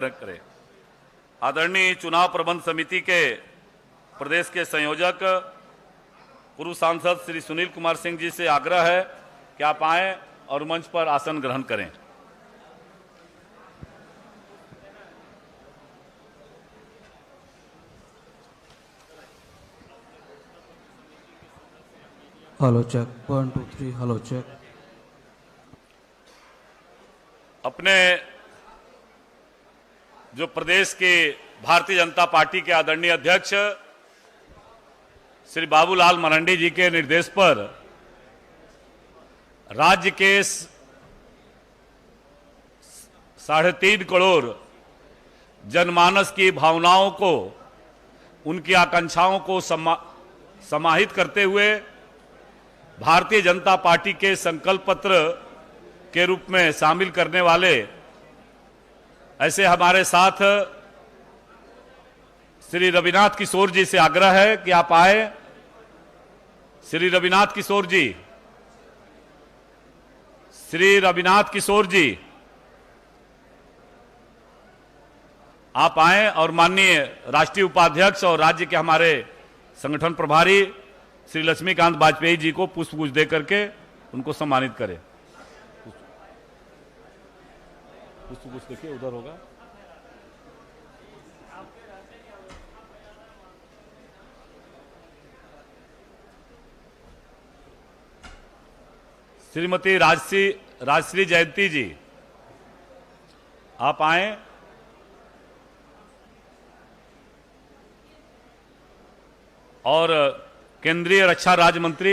करें। आदरणीय चुनाव प्रबंध समिति के प्रदेश के संयोजक पूर्व सांसद श्री सुनील कुमार सिंह जी से आग्रह है कि आप आएं और मंच पर आसन ग्रहण करें। Hello check 1 2 3 hello check. अपने जो प्रदेश के भारतीय जनता पार्टी के आदरणीय अध्यक्ष श्री बाबूलाल मरांडी जी के निर्देश पर राज्य के 3.5 करोड़ जनमानस की भावनाओं को, उनकी आकांक्षाओं को समाहित करते हुए भारतीय जनता पार्टी के संकल्प पत्र के रूप में शामिल करने वाले ऐसे हमारे साथ श्री रविनाथ किशोर जी से आग्रह है कि आप आए। श्री रविनाथ किशोर जी, श्री रविनाथ किशोर जी, आप आए और माननीय राष्ट्रीय उपाध्यक्ष और राज्य के हमारे संगठन प्रभारी श्री लक्ष्मीकांत वाजपेयी जी को पुष्पगुच्छ दे करके उनको सम्मानित करें। पुष्पगुच्छ देखिए उधर होगा। श्रीमती राजश्री जयंती जी, आप आए। और केंद्रीय रक्षा राज्य मंत्री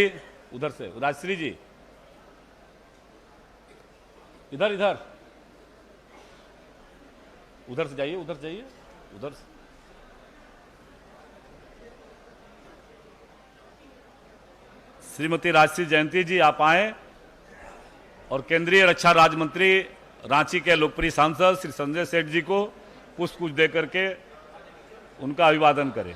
उधर से राजश्री जी, इधर इधर उधर से जाइए, उधर जाइए, उधर से। श्रीमती राजश्री जयंती जी, आप आए और केंद्रीय रक्षा राज्य मंत्री रांची के लोकप्रिय सांसद श्री संजय सेठ जी को पुष्पगुच्छ दे करके उनका अभिवादन करें।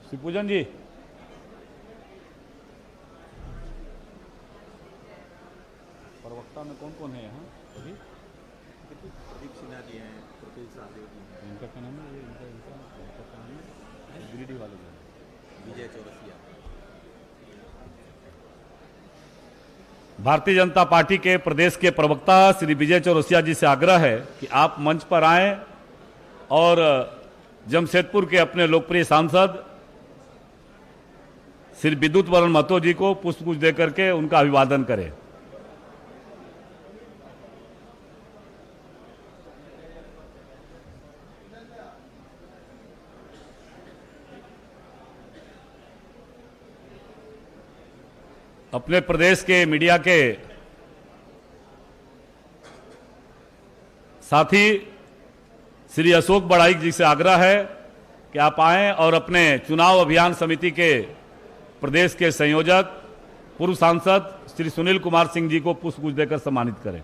श्री पूजन जी, प्रवक्ता में कौन कौन है यहाँ अभी? प्रदीप सिन्हा जी हैं, प्रफुल्ल साहदेव जी हैं। इनका क्या नाम है? इनका क्या नाम है? गिरिडीह वाले जो विजय चौरसिया। भारतीय जनता पार्टी के प्रदेश के प्रवक्ता श्री विजय चौरसिया जी से आग्रह है कि आप मंच पर आएं और जमशेदपुर के अपने लोकप्रिय सांसद श्री विद्युत वरण महतो जी को पुष्पगुच्छ देकर के उनका अभिवादन करें। अपने प्रदेश के मीडिया के साथी श्री अशोक बड़ाई जी से आग्रह है कि आप आएं और अपने चुनाव अभियान समिति के प्रदेश के संयोजक पूर्व सांसद श्री सुनील कुमार सिंह जी को पुष्पगुच्छ देकर सम्मानित करें।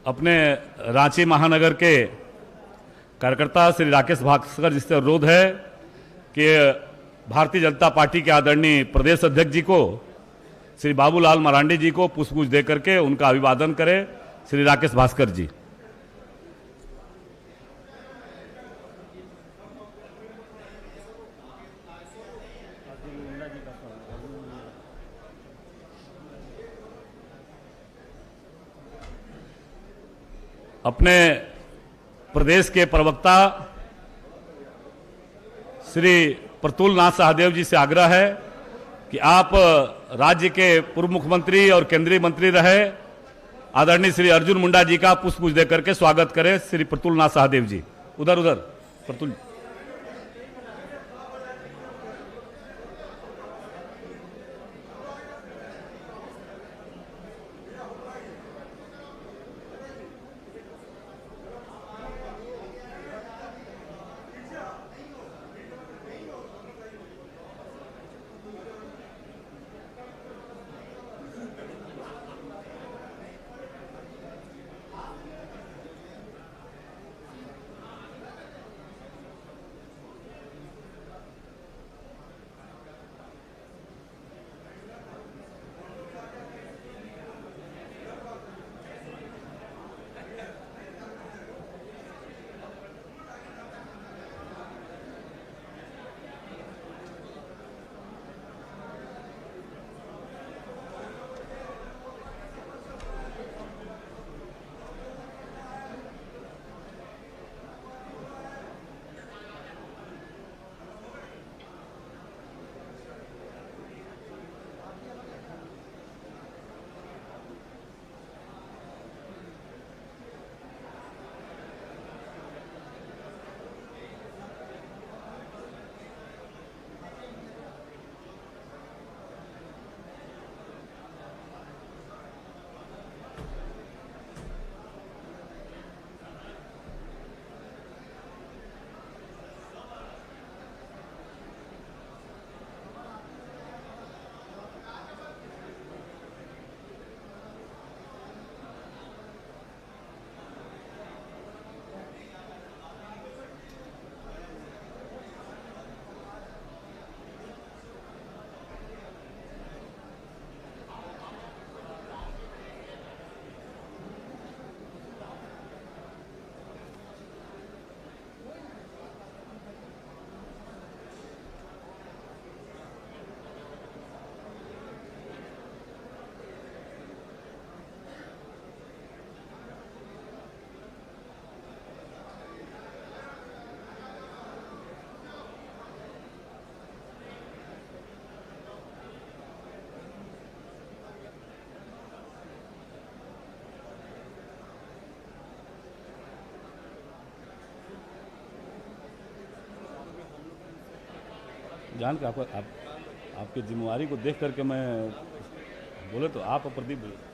अपने रांची महानगर के कार्यकर्ता श्री राकेश भास्कर जी से अनुरोध है कि भारतीय जनता पार्टी के आदरणीय प्रदेश अध्यक्ष जी को श्री बाबूलाल मरांडी जी को पुष्पगुच्छ दे करके उनका अभिवादन करें। श्री राकेश भास्कर जी। अपने प्रदेश के प्रवक्ता श्री प्रतुल नाथ सहदेव जी से आग्रह है कि आप राज्य के पूर्व मुख्यमंत्री और केंद्रीय मंत्री रहे आदरणीय श्री अर्जुन मुंडा जी का पुष्पगुच्छ देकर के स्वागत करें। श्री प्रतुल नाथ सहदेव जी, उधर उधर प्रतुल। जान के आपकी जिम्मेवारी को देख करके मैं बोले तो आप प्रदीप बोले।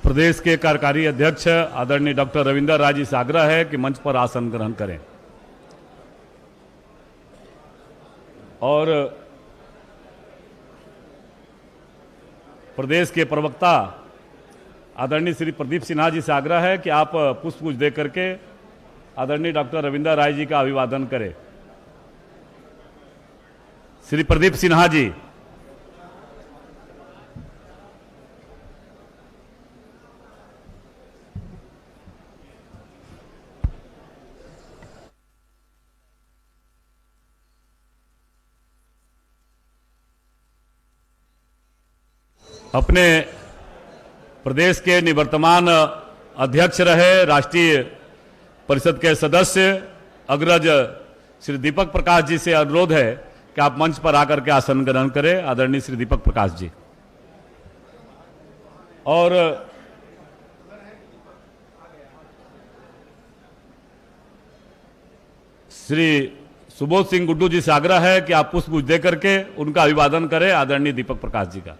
प्रदेश के कार्यकारी अध्यक्ष आदरणीय डॉक्टर रविंदर राय जी से आग्रह है कि मंच पर आसन ग्रहण करें और प्रदेश के प्रवक्ता आदरणीय श्री प्रदीप सिन्हा जी से आग्रह है कि आप पुष्प दे करके आदरणीय डॉक्टर रविंदर राय जी का अभिवादन करें। श्री प्रदीप सिन्हा जी। अपने प्रदेश के निवर्तमान अध्यक्ष रहे राष्ट्रीय परिषद के सदस्य अग्रज श्री दीपक प्रकाश जी से अनुरोध है कि आप मंच पर आकर के आसन ग्रहण करें। आदरणीय श्री दीपक प्रकाश जी और श्री सुबोध सिंह गुड्डू जी से आग्रह है कि आप पुष्प दे करके उनका अभिवादन करें आदरणीय दीपक प्रकाश जी का।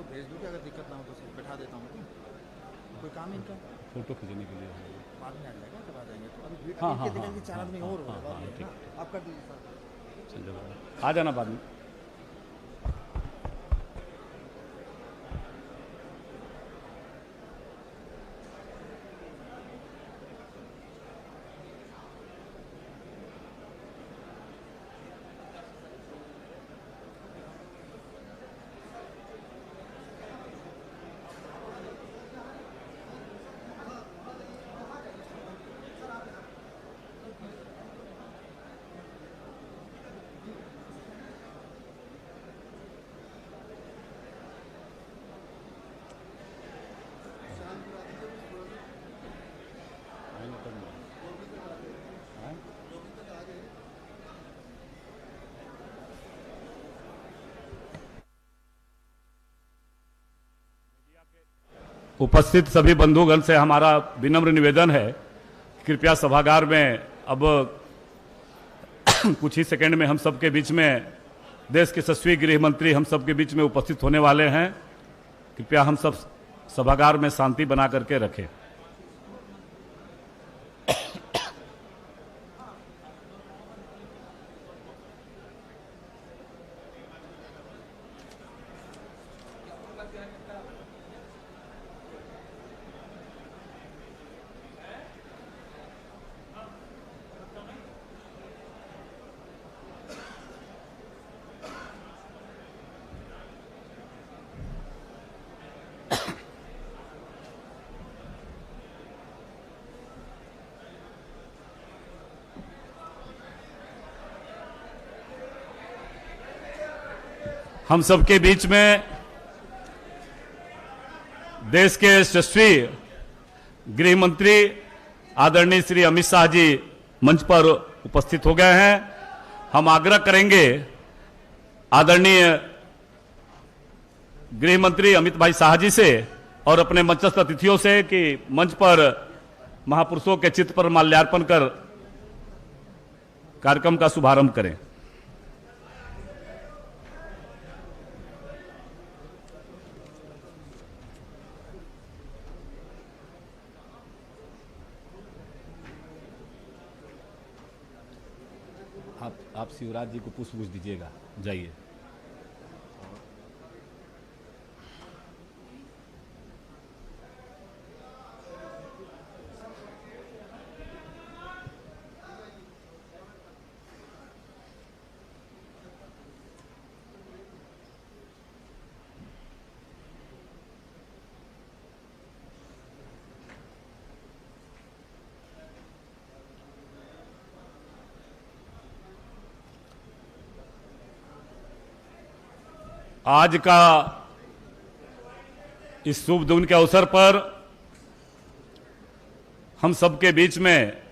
भेज दूँ, अगर दिक्कत ना हो तो बैठा देता हूँ। कोई काम है इनका? फोटो खींचने के लिए बाद में आ जाएगा, तब आ जाएंगे। तो अभी हाँ, हाँ, दिखाएंगे 4 आदमी और हाँ, हाँ, ठीक है। आप कर दीजिए सर। आ जाना बाद में। उपस्थित सभी बंधुगण से हमारा विनम्र निवेदन है, कृपया सभागार में अब कुछ ही सेकंड में हम सबके बीच में देश के यशस्वी गृह मंत्री हम सबके बीच में उपस्थित होने वाले हैं। कृपया हम सब सभागार में शांति बना करके रखें। हम सबके बीच में देश के यशस्वी गृह मंत्री आदरणीय श्री अमित शाह जी मंच पर उपस्थित हो गए हैं। हम आग्रह करेंगे आदरणीय गृह मंत्री अमित भाई शाह जी से और अपने मंचस्थ अतिथियों से कि मंच पर महापुरुषों के चित्र पर माल्यार्पण कर कार्यक्रम का शुभारंभ करें। आप शिवराज जी को पुष्प दीजिएगा, जाइए। आज का इस शुभ दिन के अवसर पर हम सबके बीच में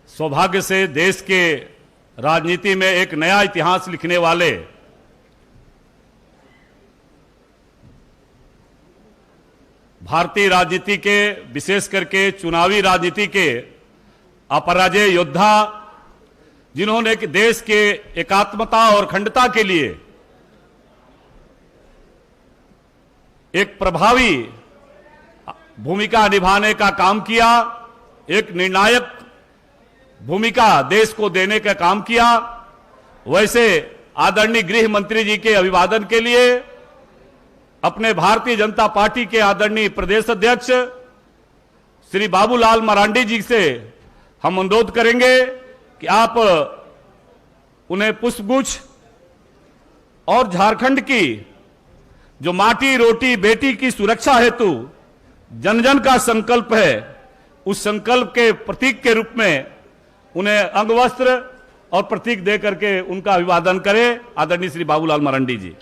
सौभाग्य से देश के राजनीति में एक नया इतिहास लिखने वाले भारतीय राजनीति के, विशेष करके चुनावी राजनीति के अपराजय योद्धा, जिन्होंने देश के एकात्मता और अखंडता के लिए एक प्रभावी भूमिका निभाने का काम किया, एक निर्णायक भूमिका देश को देने का काम किया। वैसे आदरणीय गृह मंत्री जी के अभिवादन के लिए अपने भारतीय जनता पार्टी के आदरणीय प्रदेश अध्यक्ष श्री बाबूलाल मरांडी जी से हम अनुरोध करेंगे कि आप उन्हें पुष्पगुच्छ और झारखंड की जो माटी रोटी बेटी की सुरक्षा हेतु जन जन का संकल्प है, उस संकल्प के प्रतीक के रूप में उन्हें अंगवस्त्र और प्रतीक दे करके उनका अभिवादन करें। आदरणीय श्री बाबूलाल मरांडी जी।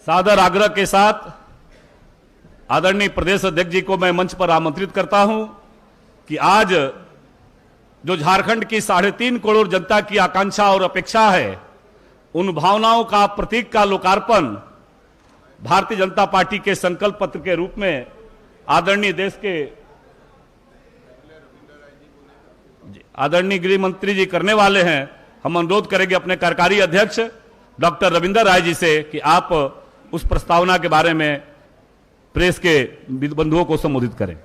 सादर आग्रह के साथ आदरणीय प्रदेश अध्यक्ष जी को मैं मंच पर आमंत्रित करता हूं कि आज जो झारखंड की 3.5 करोड़ जनता की आकांक्षा और अपेक्षा है, उन भावनाओं का प्रतीक का लोकार्पण भारतीय जनता पार्टी के संकल्प पत्र के रूप में आदरणीय देश के आदरणीय गृह मंत्री जी करने वाले हैं। हम अनुरोध करेंगे अपने कार्यकारी अध्यक्ष डॉक्टर रविंदर राय जी से कि आप उस प्रस्तावना के बारे में प्रेस के बंधुओं को संबोधित करें।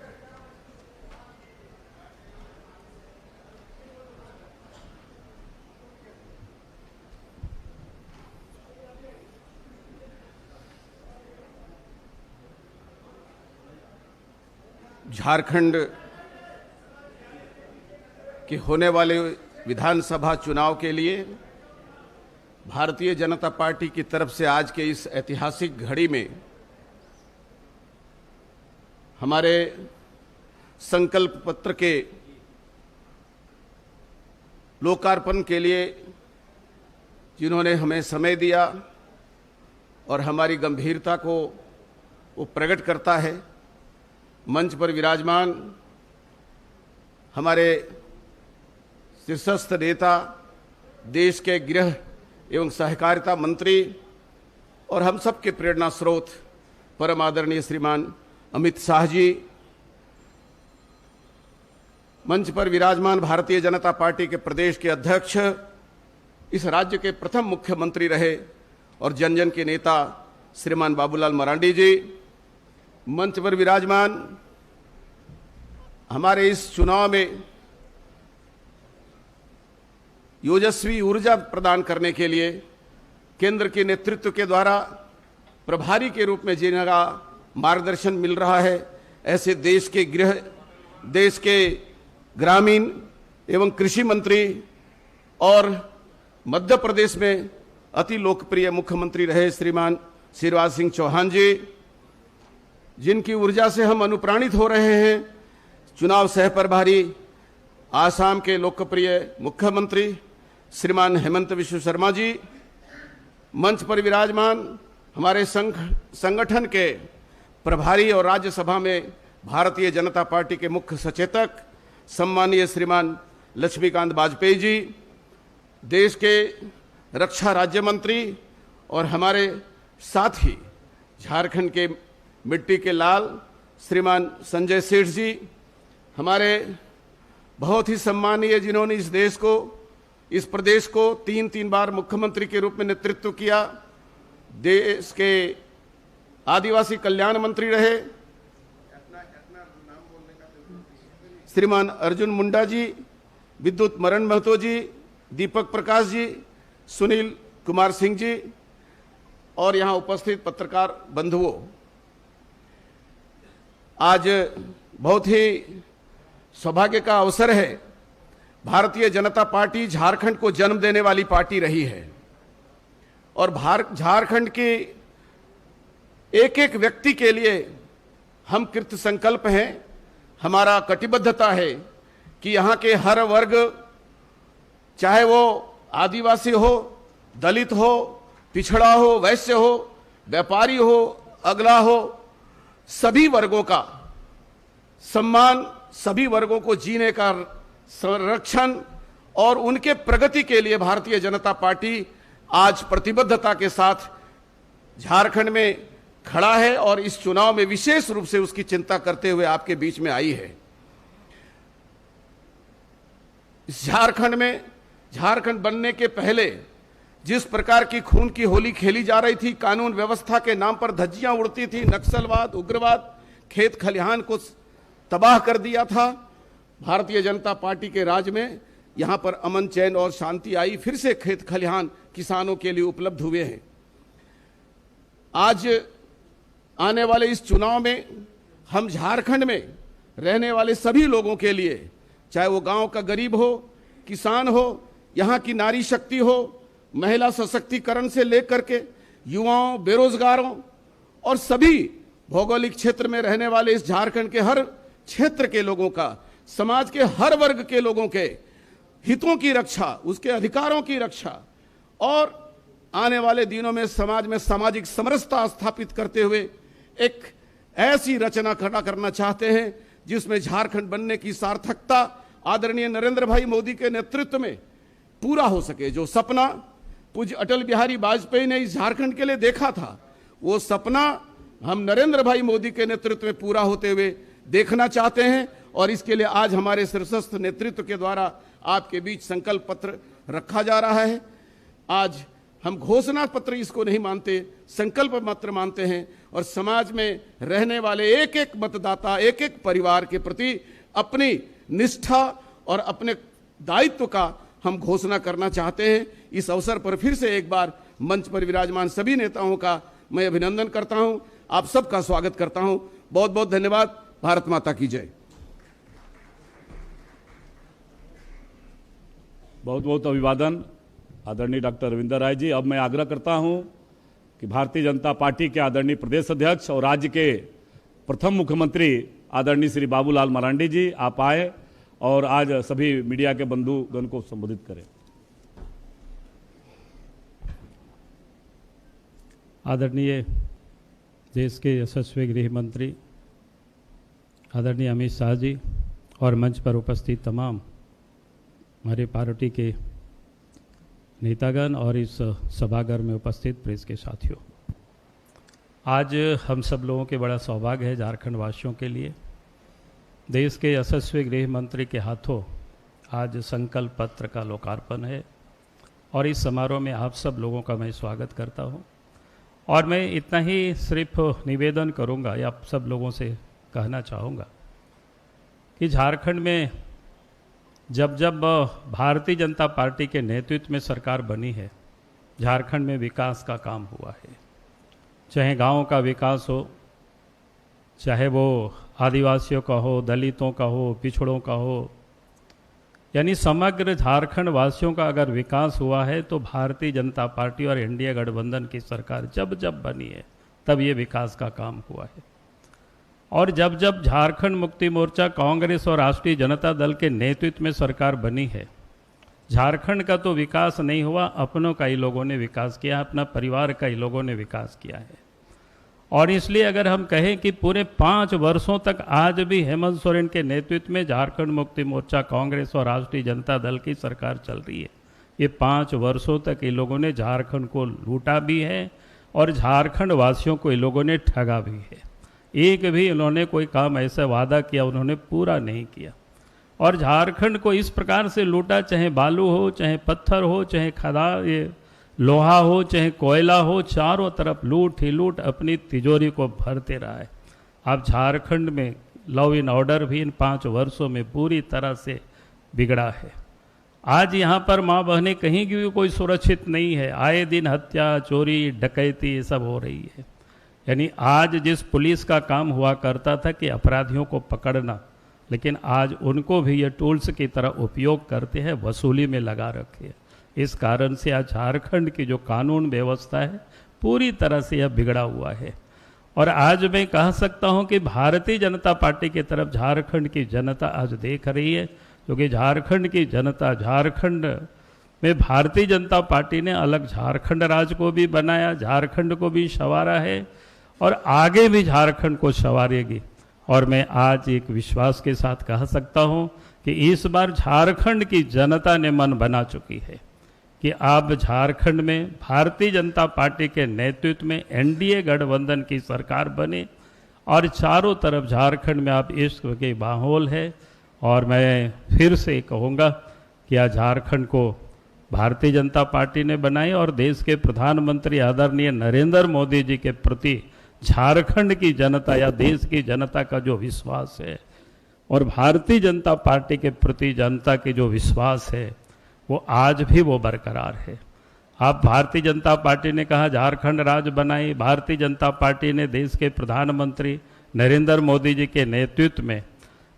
झारखंड के होने वाले विधानसभा चुनाव के लिए भारतीय जनता पार्टी की तरफ से आज के इस ऐतिहासिक घड़ी में हमारे संकल्प पत्र के लोकार्पण के लिए जिन्होंने हमें समय दिया और हमारी गंभीरता को वो प्रकट करता है। मंच पर विराजमान हमारे शीर्षस्थ नेता, देश के गृह एवं सहकारिता मंत्री और हम सब के प्रेरणा स्रोत परम आदरणीय श्रीमान अमित शाह जी, मंच पर विराजमान भारतीय जनता पार्टी के प्रदेश के अध्यक्ष, इस राज्य के प्रथम मुख्यमंत्री रहे और जन जन के नेता श्रीमान बाबूलाल मरांडी जी, मंच पर विराजमान हमारे इस चुनाव में योजस्वी ऊर्जा प्रदान करने के लिए केंद्र के नेतृत्व के द्वारा प्रभारी के रूप में जिनका मार्गदर्शन मिल रहा है, ऐसे देश के ग्रामीण एवं कृषि मंत्री और मध्य प्रदेश में अति लोकप्रिय मुख्यमंत्री रहे श्रीमान शिवराज सिंह चौहान जी, जिनकी ऊर्जा से हम अनुप्राणित हो रहे हैं। चुनाव सह प्रभारी आसाम के लोकप्रिय मुख्यमंत्री श्रीमान हेमंत बिस्वा शर्मा जी, मंच पर विराजमान हमारे संगठन के प्रभारी और राज्यसभा में भारतीय जनता पार्टी के मुख्य सचेतक सम्मानीय श्रीमान लक्ष्मीकांत वाजपेयी जी, देश के रक्षा राज्य मंत्री और हमारे साथ ही झारखंड के मिट्टी के लाल श्रीमान संजय सेठ जी, हमारे बहुत ही सम्मानीय, जिन्होंने इस देश को, इस प्रदेश को तीन तीन बार मुख्यमंत्री के रूप में नेतृत्व किया, देश के आदिवासी कल्याण मंत्री रहे, श्रीमान अर्जुन मुंडा जी, विद्युत मरण महतो जी, दीपक प्रकाश जी, सुनील कुमार सिंह जी और यहां उपस्थित पत्रकार बंधुओं, आज बहुत ही सौभाग्य का अवसर है। भारतीय जनता पार्टी झारखंड को जन्म देने वाली पार्टी रही है और झारखंड के एक एक व्यक्ति के लिए हम कृत संकल्प हैं। हमारा कटिबद्धता है कि यहाँ के हर वर्ग, चाहे वो आदिवासी हो, दलित हो, पिछड़ा हो, वैश्य हो, व्यापारी हो, अगला हो, सभी वर्गों का सम्मान, सभी वर्गों को जीने का संरक्षण और उनके प्रगति के लिए भारतीय जनता पार्टी आज प्रतिबद्धता के साथ झारखंड में खड़ा है और इस चुनाव में विशेष रूप से उसकी चिंता करते हुए आपके बीच में आई है। इस झारखंड में, झारखंड बनने के पहले जिस प्रकार की खून की होली खेली जा रही थी, कानून व्यवस्था के नाम पर धज्जियां उड़ती थी, नक्सलवाद, उग्रवाद, खेत खलिहान को तबाह कर दिया था, भारतीय जनता पार्टी के राज में यहां पर अमन, चैन और शांति आई। फिर से खेत खलिहान किसानों के लिए उपलब्ध हुए हैं। आज आने वाले इस चुनाव में हम झारखंड में रहने वाले सभी लोगों के लिए, चाहे वो गांव का गरीब हो, किसान हो, यहां की नारी शक्ति हो, महिला सशक्तिकरण से लेकर के युवाओं, बेरोजगारों और सभी भौगोलिक क्षेत्र में रहने वाले इस झारखंड के हर क्षेत्र के लोगों का, समाज के हर वर्ग के लोगों के हितों की रक्षा, उसके अधिकारों की रक्षा और आने वाले दिनों में समाज में सामाजिक समरसता स्थापित करते हुए एक ऐसी रचना खड़ा करना चाहते हैं जिसमें झारखंड बनने की सार्थकता आदरणीय नरेंद्र भाई मोदी के नेतृत्व में पूरा हो सके। जो सपना पूज्य अटल बिहारी वाजपेयी ने इस झारखंड के लिए देखा था, वो सपना हम नरेंद्र भाई मोदी के नेतृत्व में पूरा होते हुए देखना चाहते हैं और इसके लिए आज हमारे शीर्षस्थ नेतृत्व के द्वारा आपके बीच संकल्प पत्र रखा जा रहा है। आज हम घोषणा पत्र इसको नहीं मानते, संकल्प पत्र मानते हैं और समाज में रहने वाले एक एक मतदाता, एक एक परिवार के प्रति अपनी निष्ठा और अपने दायित्व का हम घोषणा करना चाहते हैं। इस अवसर पर फिर से एक बार मंच पर विराजमान सभी नेताओं का मैं अभिनंदन करता हूं, आप सबका स्वागत करता हूं। बहुत बहुत धन्यवाद। भारत माता की जय। बहुत बहुत अभिवादन आदरणीय डॉक्टर रविंदर राय जी। अब मैं आग्रह करता हूं कि भारतीय जनता पार्टी के आदरणीय प्रदेश अध्यक्ष और राज्य के प्रथम मुख्यमंत्री आदरणीय श्री बाबूलाल मरांडी जी आप आए और आज सभी मीडिया के बंधुगण को संबोधित करें। आदरणीय देश के यशस्वी गृह मंत्री आदरणीय अमित शाह जी और मंच पर उपस्थित तमाम हमारे पार्टी के नेतागण और इस सभागार में उपस्थित प्रेस के साथियों, आज हम सब लोगों के बड़ा सौभाग्य है झारखंड वासियों के लिए, देश के यशस्वी गृह मंत्री के हाथों आज संकल्प पत्र का लोकार्पण है और इस समारोह में आप सब लोगों का मैं स्वागत करता हूं। और मैं इतना ही सिर्फ निवेदन करूंगा या आप सब लोगों से कहना चाहूँगा कि झारखंड में जब जब भारतीय जनता पार्टी के नेतृत्व में सरकार बनी है, झारखंड में विकास का काम हुआ है। चाहे गाँव का विकास हो, चाहे वो आदिवासियों का हो, दलितों का हो, पिछड़ों का हो, यानी समग्र झारखंड वासियों का अगर विकास हुआ है तो भारतीय जनता पार्टी और एनडीए गठबंधन की सरकार जब जब बनी है तब ये विकास का काम हुआ है। और जब जब झारखंड मुक्ति मोर्चा, कांग्रेस और राष्ट्रीय जनता दल के नेतृत्व में सरकार बनी है, झारखंड का तो विकास नहीं हुआ, अपनों का ही लोगों ने विकास किया, अपना परिवार का ही लोगों ने विकास किया है। और इसलिए अगर हम कहें कि पूरे 5 वर्षों तक आज भी हेमंत सोरेन के नेतृत्व में झारखंड मुक्ति मोर्चा, कांग्रेस और राष्ट्रीय जनता दल की सरकार चल रही है, ये 5 वर्षों तक ये लोगों ने झारखंड को लूटा भी है और झारखंड वासियों को ये लोगों ने ठगा भी है। एक भी उन्होंने कोई काम ऐसा वादा किया उन्होंने पूरा नहीं किया। और झारखंड को इस प्रकार से लूटा, चाहे बालू हो, चाहे पत्थर हो, चाहे ये लोहा हो, चाहे कोयला हो, चारों तरफ लूट ही लूट अपनी तिजोरी को भरते रहा है। अब झारखंड में लॉ एंड ऑर्डर भी इन 5 वर्षों में पूरी तरह से बिगड़ा है। आज यहाँ पर माँ बहनें कहीं की भी कोई सुरक्षित नहीं है। आए दिन हत्या, चोरी, डकैती ये सब हो रही है। यानी आज जिस पुलिस का काम हुआ करता था कि अपराधियों को पकड़ना, लेकिन आज उनको भी ये टूल्स की तरह उपयोग करते हैं, वसूली में लगा रखे हैं। इस कारण से आज झारखंड की जो कानून व्यवस्था है पूरी तरह से यह बिगड़ा हुआ है। और आज मैं कह सकता हूं कि भारतीय जनता पार्टी की तरफ झारखंड की जनता आज देख रही है, क्योंकि झारखंड की जनता, झारखंड में भारतीय जनता पार्टी ने अलग झारखंड राज्य को भी बनाया, झारखंड को भी संवारा है और आगे भी झारखंड को संवारेगी। और मैं आज एक विश्वास के साथ कह सकता हूं कि इस बार झारखंड की जनता ने मन बना चुकी है कि अब झारखंड में भारतीय जनता पार्टी के नेतृत्व में एनडीए गठबंधन की सरकार बने और चारों तरफ झारखंड में अब इश्क के माहौल है। और मैं फिर से कहूँगा कि आज झारखंड को भारतीय जनता पार्टी ने बनाई और देश के प्रधानमंत्री आदरणीय नरेंद्र मोदी जी के प्रति झारखंड की जनता या देश की जनता का जो विश्वास है और भारतीय जनता पार्टी के प्रति जनता की जो विश्वास है वो आज भी वो बरकरार है। अब भारतीय जनता पार्टी ने कहा झारखंड राज्य बनाई, भारतीय जनता पार्टी ने देश के प्रधानमंत्री नरेंद्र मोदी जी के नेतृत्व में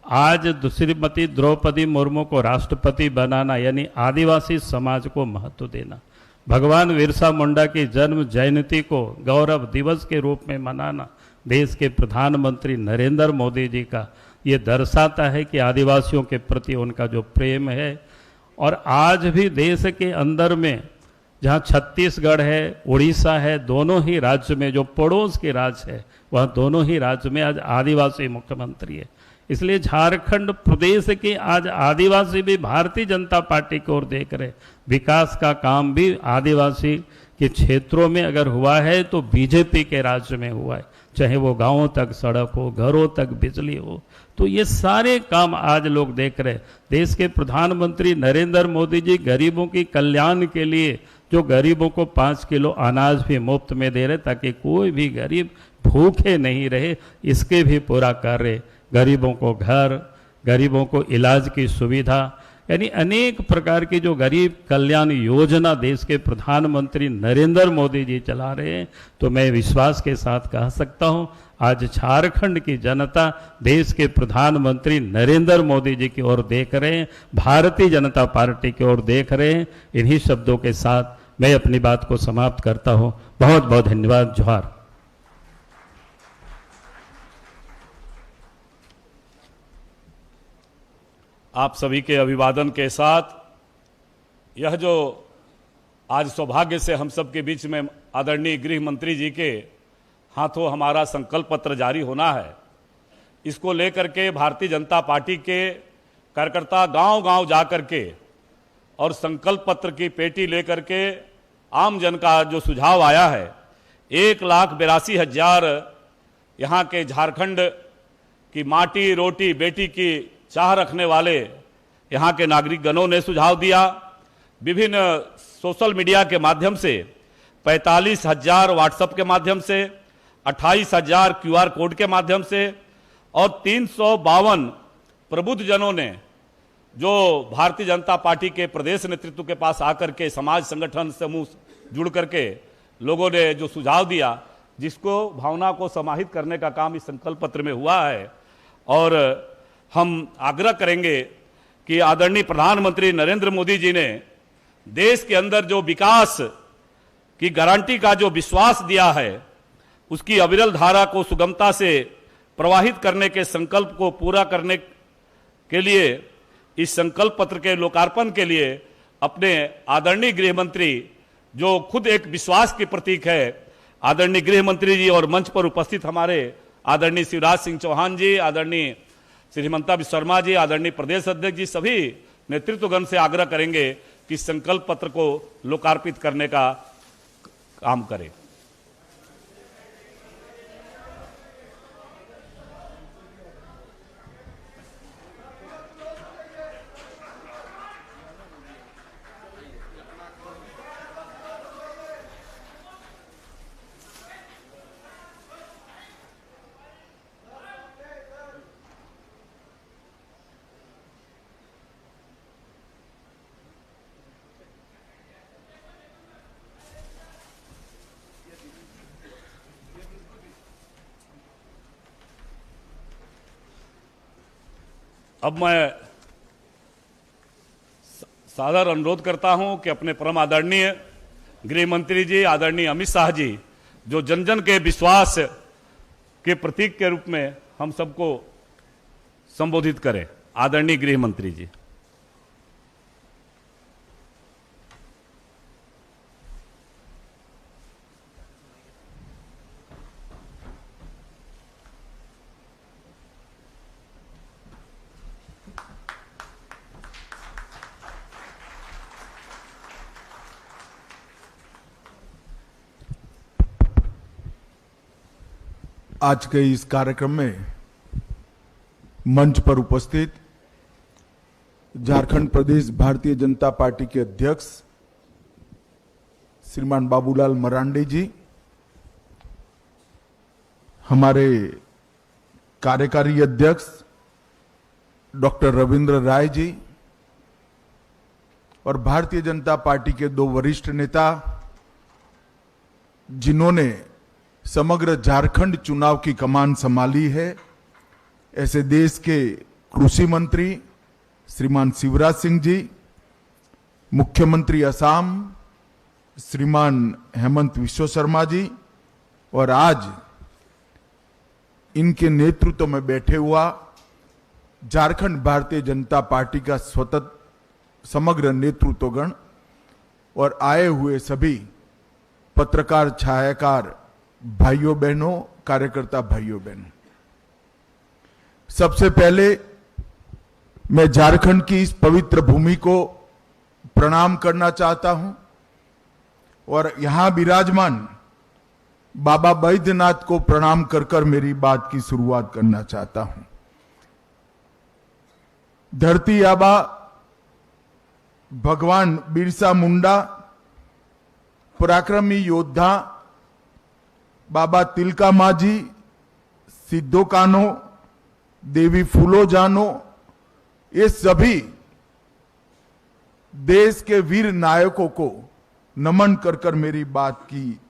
आज श्रीमती द्रौपदी मुर्मू को राष्ट्रपति बनाना, यानी आदिवासी समाज को महत्व देना, भगवान बिरसा मुंडा की जन्म जयंती को गौरव दिवस के रूप में मनाना देश के प्रधानमंत्री नरेंद्र मोदी जी का ये दर्शाता है कि आदिवासियों के प्रति उनका जो प्रेम है। और आज भी देश के अंदर में जहाँ छत्तीसगढ़ है, उड़ीसा है, दोनों ही राज्य में जो पड़ोस के राज्य है वह दोनों ही राज्य में आज आदिवासी मुख्यमंत्री है। इसलिए झारखंड प्रदेश के आज आदिवासी भी भारतीय जनता पार्टी की ओर देख रहे। विकास का काम भी आदिवासी के क्षेत्रों में अगर हुआ है तो बीजेपी के राज्य में हुआ है, चाहे वो गांवों तक सड़क हो, घरों तक बिजली हो, तो ये सारे काम आज लोग देख रहे। देश के प्रधानमंत्री नरेंद्र मोदी जी गरीबों की कल्याण के लिए जो गरीबों को 5 किलो अनाज भी मुफ्त में दे रहे ताकि कोई भी गरीब भूखे नहीं रहे, इसके भी पूरा कर रहे। गरीबों को घर, गरीबों को इलाज की सुविधा, यानी अनेक प्रकार की जो गरीब कल्याण योजना देश के प्रधानमंत्री नरेंद्र मोदी जी चला रहे हैं। तो मैं विश्वास के साथ कह सकता हूं आज झारखंड की जनता देश के प्रधानमंत्री नरेंद्र मोदी जी की ओर देख रहे हैं, भारतीय जनता पार्टी की ओर देख रहे हैं। इन्हीं शब्दों के साथ मैं अपनी बात को समाप्त करता हूं। बहुत बहुत धन्यवाद। जोहार। आप सभी के अभिवादन के साथ यह जो आज सौभाग्य से हम सब के बीच में आदरणीय गृह मंत्री जी के हाथों हमारा संकल्प पत्र जारी होना है, इसको लेकर के भारतीय जनता पार्टी के कार्यकर्ता गांव-गांव जा कर के और संकल्प पत्र की पेटी लेकर के आम जन का जो सुझाव आया है, 1,82,000 यहाँ के झारखंड की माटी रोटी बेटी की चाह रखने वाले यहाँ के नागरिक गणों ने सुझाव दिया। विभिन्न सोशल मीडिया के माध्यम से 45,000 व्हाट्सएप के माध्यम से, 28,000 QR कोड के माध्यम से और 352 प्रबुद्ध जनों ने जो भारतीय जनता पार्टी के प्रदेश नेतृत्व के पास आकर के समाज संगठन समूह जुड़ करके लोगों ने जो सुझाव दिया, जिसको भावना को समाहित करने का काम इस संकल्प पत्र में हुआ है। और हम आग्रह करेंगे कि आदरणीय प्रधानमंत्री नरेंद्र मोदी जी ने देश के अंदर जो विकास की गारंटी का जो विश्वास दिया है, उसकी अविरल धारा को सुगमता से प्रवाहित करने के संकल्प को पूरा करने के लिए इस संकल्प पत्र के लोकार्पण के लिए अपने आदरणीय गृह मंत्री, जो खुद एक विश्वास के प्रतीक है, आदरणीय गृह मंत्री जी और मंच पर उपस्थित हमारे आदरणीय शिवराज सिंह चौहान जी, आदरणीय श्री हिमंता बिस्वा शर्मा जी, आदरणीय प्रदेश अध्यक्ष जी, सभी नेतृत्वगण से आग्रह करेंगे कि संकल्प पत्र को लोकार्पित करने का काम करें। अब मैं सादर अनुरोध करता हूं कि अपने परम आदरणीय गृह मंत्री जी, आदरणीय अमित शाह जी, जो जन जन के विश्वास के प्रतीक के रूप में हम सबको संबोधित करें। आदरणीय गृह मंत्री जी। आज के इस कार्यक्रम में मंच पर उपस्थित झारखंड प्रदेश भारतीय जनता पार्टी के अध्यक्ष श्रीमान बाबूलाल मरांडी जी, हमारे कार्यकारी अध्यक्ष डॉक्टर रविंद्र राय जी और भारतीय जनता पार्टी के दो वरिष्ठ नेता जिन्होंने समग्र झारखंड चुनाव की कमान संभाली है, ऐसे देश के कृषि मंत्री श्रीमान शिवराज सिंह जी, मुख्यमंत्री असम श्रीमान हेमंत विश्व शर्मा जी, और आज इनके नेतृत्व में बैठे हुआ झारखंड भारतीय जनता पार्टी का स्वतंत्र समग्र नेतृत्वगण और आए हुए सभी पत्रकार, छायाकार भाइयों बहनों, कार्यकर्ता भाइयों बहनों, सबसे पहले मैं झारखंड की इस पवित्र भूमि को प्रणाम करना चाहता हूं और यहां विराजमान बाबा बैद्यनाथ को प्रणाम कर कर मेरी बात की शुरुआत करना चाहता हूं। धरती आबा भगवान बिरसा मुंडा, पराक्रमी योद्धा बाबा तिलका मांझी, सिद्धो कान्हो, देवी फूलो जानो, ये सभी देश के वीर नायकों को नमन कर कर मेरी बात की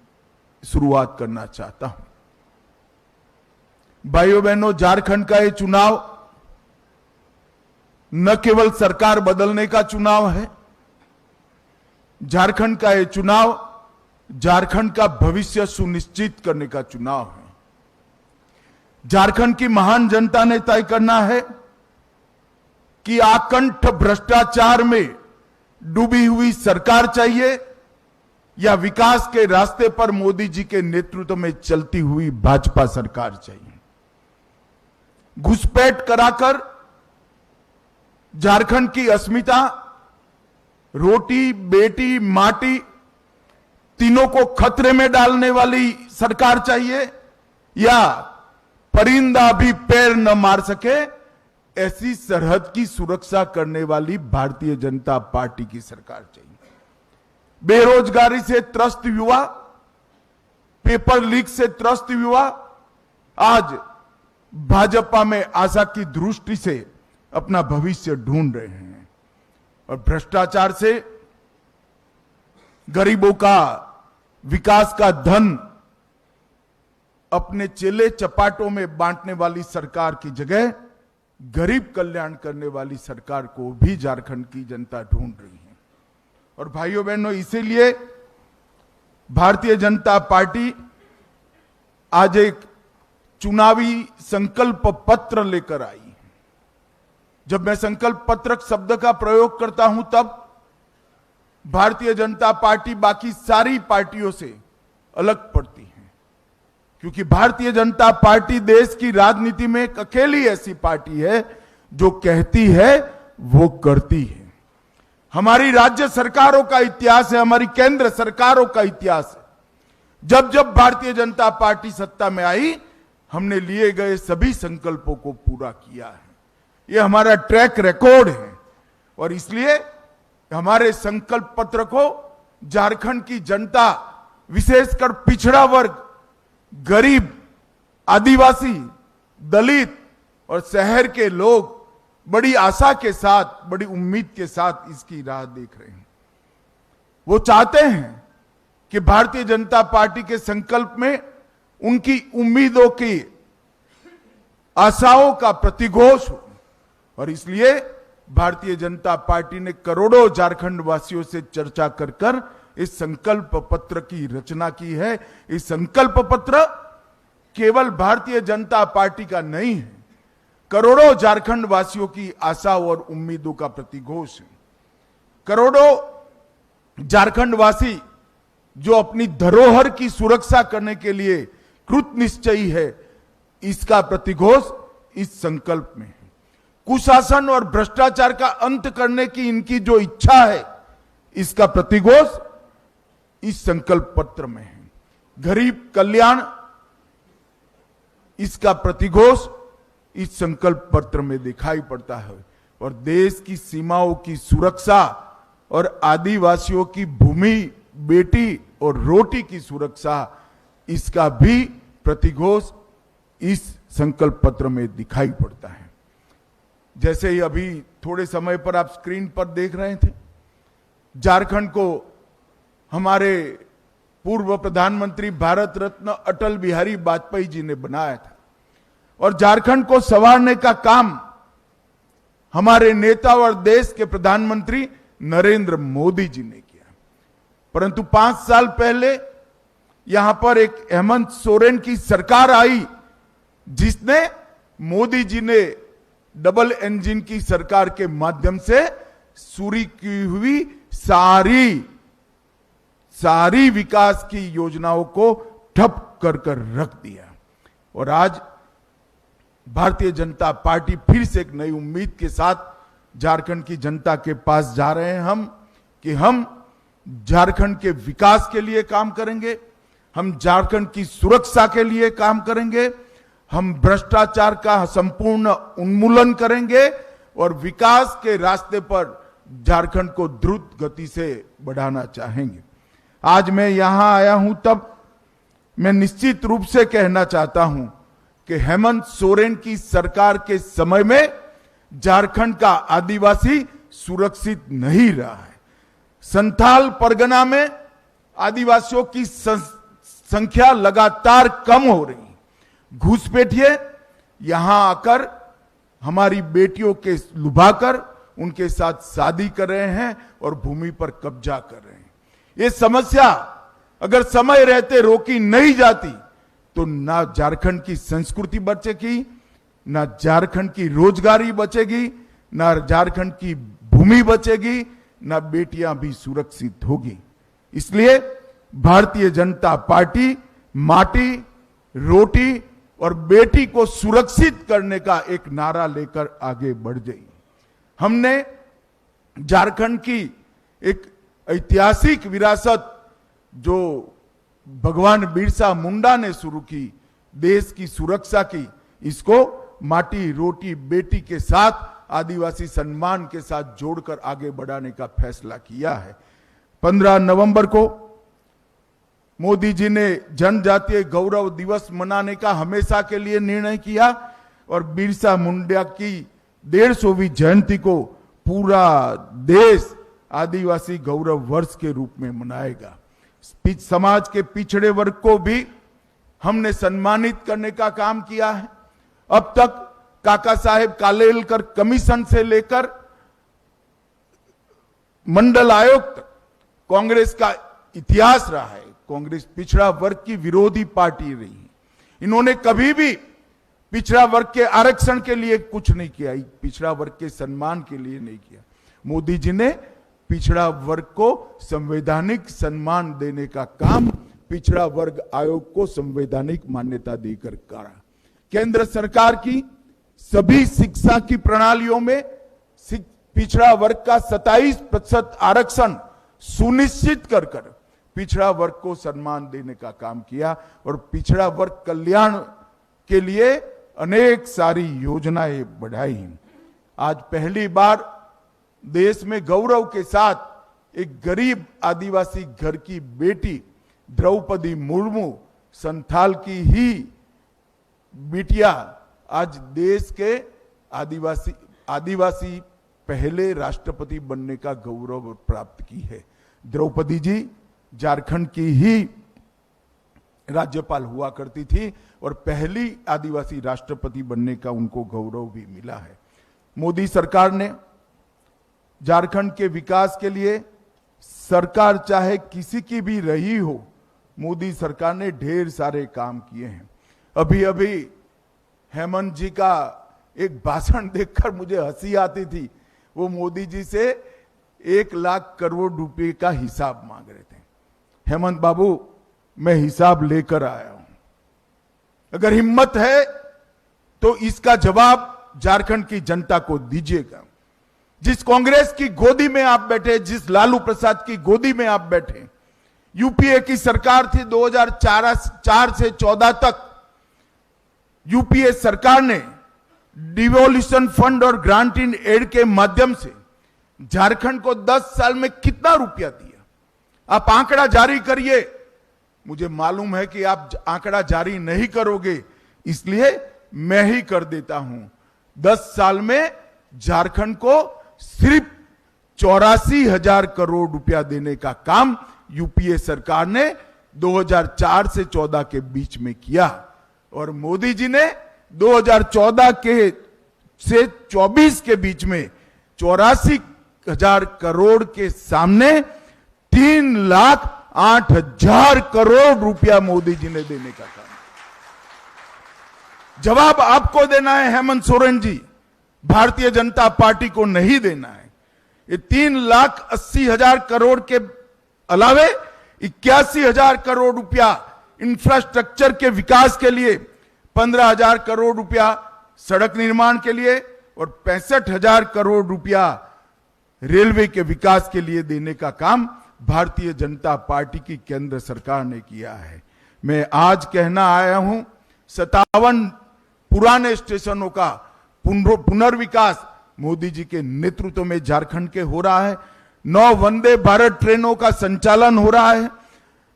शुरुआत करना चाहता हूं। भाइयों बहनों, झारखंड का ये चुनाव न केवल सरकार बदलने का चुनाव है, झारखंड का ये चुनाव झारखंड का भविष्य सुनिश्चित करने का चुनाव है। झारखंड की महान जनता ने तय करना है कि आकंठ भ्रष्टाचार में डूबी हुई सरकार चाहिए या विकास के रास्ते पर मोदी जी के नेतृत्व में चलती हुई भाजपा सरकार चाहिए। घुसपैठ कराकर झारखंड की अस्मिता, रोटी बेटी माटी तीनों को खतरे में डालने वाली सरकार चाहिए या परिंदा भी पैर न मार सके ऐसी सरहद की सुरक्षा करने वाली भारतीय जनता पार्टी की सरकार चाहिए। बेरोजगारी से त्रस्त युवा, पेपर लीक से त्रस्त युवा आज भाजपा में आशा की दृष्टि से अपना भविष्य ढूंढ रहे हैं और भ्रष्टाचार से गरीबों का विकास का धन अपने चेले चपाटों में बांटने वाली सरकार की जगह गरीब कल्याण करने वाली सरकार को भी झारखंड की जनता ढूंढ रही है। और भाइयों बहनों, इसीलिए भारतीय जनता पार्टी आज एक चुनावी संकल्प पत्र लेकर आई। जब मैं संकल्प पत्र शब्द का प्रयोग करता हूं तब भारतीय जनता पार्टी बाकी सारी पार्टियों से अलग पड़ती है, क्योंकि भारतीय जनता पार्टी देश की राजनीति में एक अकेली ऐसी पार्टी है जो कहती है वो करती है। हमारी राज्य सरकारों का इतिहास है, हमारी केंद्र सरकारों का इतिहास है। जब जब भारतीय जनता पार्टी सत्ता में आई, हमने लिए गए सभी संकल्पों को पूरा किया है। ये हमारा ट्रैक रिकॉर्ड है और इसलिए हमारे संकल्प पत्र को झारखंड की जनता, विशेषकर पिछड़ा वर्ग, गरीब, आदिवासी, दलित और शहर के लोग बड़ी आशा के साथ, बड़ी उम्मीद के साथ इसकी राह देख रहे हैं। वो चाहते हैं कि भारतीय जनता पार्टी के संकल्प में उनकी उम्मीदों की, आशाओं का प्रतिघोष हो और इसलिए भारतीय जनता पार्टी ने करोड़ों झारखंड वासियों से चर्चा कर कर इस संकल्प पत्र की रचना की है। इस संकल्प पत्र केवल भारतीय जनता पार्टी का नहीं है, करोड़ों झारखंड वासियों की आशा और उम्मीदों का प्रतिघोष है। करोड़ों झारखंड वासी जो अपनी धरोहर की सुरक्षा करने के लिए कृत निश्चयी है, इसका प्रतिघोष इस संकल्प में है। कुशासन और भ्रष्टाचार का अंत करने की इनकी जो इच्छा है, इसका प्रतिघोष इस संकल्प पत्र में है। गरीब कल्याण, इसका प्रतिघोष इस संकल्प पत्र में दिखाई पड़ता है। और देश की सीमाओं की सुरक्षा और आदिवासियों की भूमि, बेटी और रोटी की सुरक्षा, इसका भी प्रतिघोष इस संकल्प पत्र में दिखाई पड़ता है। जैसे ही अभी थोड़े समय पर आप स्क्रीन पर देख रहे थे, झारखंड को हमारे पूर्व प्रधानमंत्री भारत रत्न अटल बिहारी वाजपेयी जी ने बनाया था और झारखंड को संवारने का काम हमारे नेता और देश के प्रधानमंत्री नरेंद्र मोदी जी ने किया। परंतु 5 साल पहले यहां पर एक हेमंत सोरेन की सरकार आई, जिसने मोदी जी ने डबल इंजन की सरकार के माध्यम से शुरू की हुई सारी विकास की योजनाओं को ठप कर रख दिया। और आज भारतीय जनता पार्टी फिर से एक नई उम्मीद के साथ झारखंड की जनता के पास जा रहे हैं हम झारखंड के विकास के लिए काम करेंगे, हम झारखंड की सुरक्षा के लिए काम करेंगे, हम भ्रष्टाचार का संपूर्ण उन्मूलन करेंगे और विकास के रास्ते पर झारखंड को द्रुत गति से बढ़ाना चाहेंगे। आज मैं यहां आया हूं तब मैं निश्चित रूप से कहना चाहता हूं कि हेमंत सोरेन की सरकार के समय में झारखंड का आदिवासी सुरक्षित नहीं रहा है। संथाल परगना में आदिवासियों की संख्या लगातार कम हो रही है। घुसपैठिए यहां आकर हमारी बेटियों के लुभाकर उनके साथ शादी कर रहे हैं और भूमि पर कब्जा कर रहे हैं। ये समस्या अगर समय रहते रोकी नहीं जाती तो ना झारखंड की संस्कृति बचेगी, ना झारखंड की रोजगारी बचेगी, ना झारखंड की भूमि बचेगी, ना बेटियां भी सुरक्षित होगी। इसलिए भारतीय जनता पार्टी माटी, रोटी और बेटी को सुरक्षित करने का एक नारा लेकर आगे बढ़ गई। हमने झारखंड की एक ऐतिहासिक विरासत जो भगवान बिरसा मुंडा ने शुरू की, देश की सुरक्षा की, इसको माटी, रोटी, बेटी के साथ आदिवासी सम्मान के साथ जोड़कर आगे बढ़ाने का फैसला किया है। 15 नवंबर को मोदी जी ने जनजातीय गौरव दिवस मनाने का हमेशा के लिए निर्णय किया और बिरसा मुंडा की 150वीं जयंती को पूरा देश आदिवासी गौरव वर्ष के रूप में मनाएगा। समाज के पिछड़े वर्ग को भी हमने सम्मानित करने का काम किया है। अब तक काका साहेब कालेलकर कमीशन से लेकर मंडल आयोग तक कांग्रेस का इतिहास रहा है। कांग्रेस पिछड़ा वर्ग की विरोधी पार्टी रही है। इन्होंने कभी भी पिछड़ा वर्ग के आरक्षण के लिए कुछ नहीं किया, पिछड़ा वर्ग के सम्मान के लिए नहीं किया। मोदी जी ने पिछड़ा वर्ग को संवैधानिक सम्मान देने का काम पिछड़ा वर्ग आयोग को संवैधानिक मान्यता देकर करा। केंद्र सरकार की सभी शिक्षा की प्रणालियों में पिछड़ा वर्ग का 27% आरक्षण सुनिश्चित कर पिछड़ा वर्ग को सम्मान देने का काम किया और पिछड़ा वर्ग कल्याण के लिए अनेक सारी योजनाएं बढ़ाई। आज पहली बार देश में गौरव के साथ एक गरीब आदिवासी घर की बेटी द्रौपदी मुर्मू, संथाल की ही बिटिया, आज देश के आदिवासी पहले राष्ट्रपति बनने का गौरव प्राप्त की है। द्रौपदी जी झारखंड की ही राज्यपाल हुआ करती थी और पहली आदिवासी राष्ट्रपति बनने का उनको गौरव भी मिला है। मोदी सरकार ने झारखंड के विकास के लिए, सरकार चाहे किसी की भी रही हो, मोदी सरकार ने ढेर सारे काम किए हैं। अभी अभी हेमंत जी का एक भाषण देखकर मुझे हंसी आती थी। वो मोदी जी से 1 लाख करोड़ रुपए का हिसाब मांग रहे थे। हेमंत बाबू, मैं हिसाब लेकर आया हूं। अगर हिम्मत है तो इसका जवाब झारखंड की जनता को दीजिएगा। जिस कांग्रेस की गोदी में आप बैठे, जिस लालू प्रसाद की गोदी में आप बैठे, यूपीए की सरकार थी 2004 से 14 तक। यूपीए सरकार ने डिवोल्यूशन फंड और ग्रांट इन एड के माध्यम से झारखंड को 10 साल में कितना रुपया दिया? आप आंकड़ा जारी करिए। मुझे मालूम है कि आप आंकड़ा जारी नहीं करोगे, इसलिए मैं ही कर देता हूं। 10 साल में झारखंड को सिर्फ 84,000 करोड़ रुपया देने का काम यूपीए सरकार ने 2004 से 14 के बीच में किया, और मोदी जी ने 2014 के से 24 के बीच में 84,000 करोड़ के सामने 3,08,000 करोड़ रुपया मोदी जी ने देने का काम। जवाब आपको देना है हेमंत सोरेन जी, भारतीय जनता पार्टी को नहीं देना है। ये 3,80,000 करोड़ के अलावे 81,000 करोड़ रुपया इंफ्रास्ट्रक्चर के विकास के लिए, 15,000 करोड़ रुपया सड़क निर्माण के लिए और 65,000 करोड़ रुपया रेलवे के विकास के लिए देने का काम भारतीय जनता पार्टी की केंद्र सरकार ने किया है। मैं आज कहना आया हूं, 57 पुराने स्टेशनों का पुनर्विकास मोदी जी के नेतृत्व में झारखंड के हो रहा है। 9 वंदे भारत ट्रेनों का संचालन हो रहा है।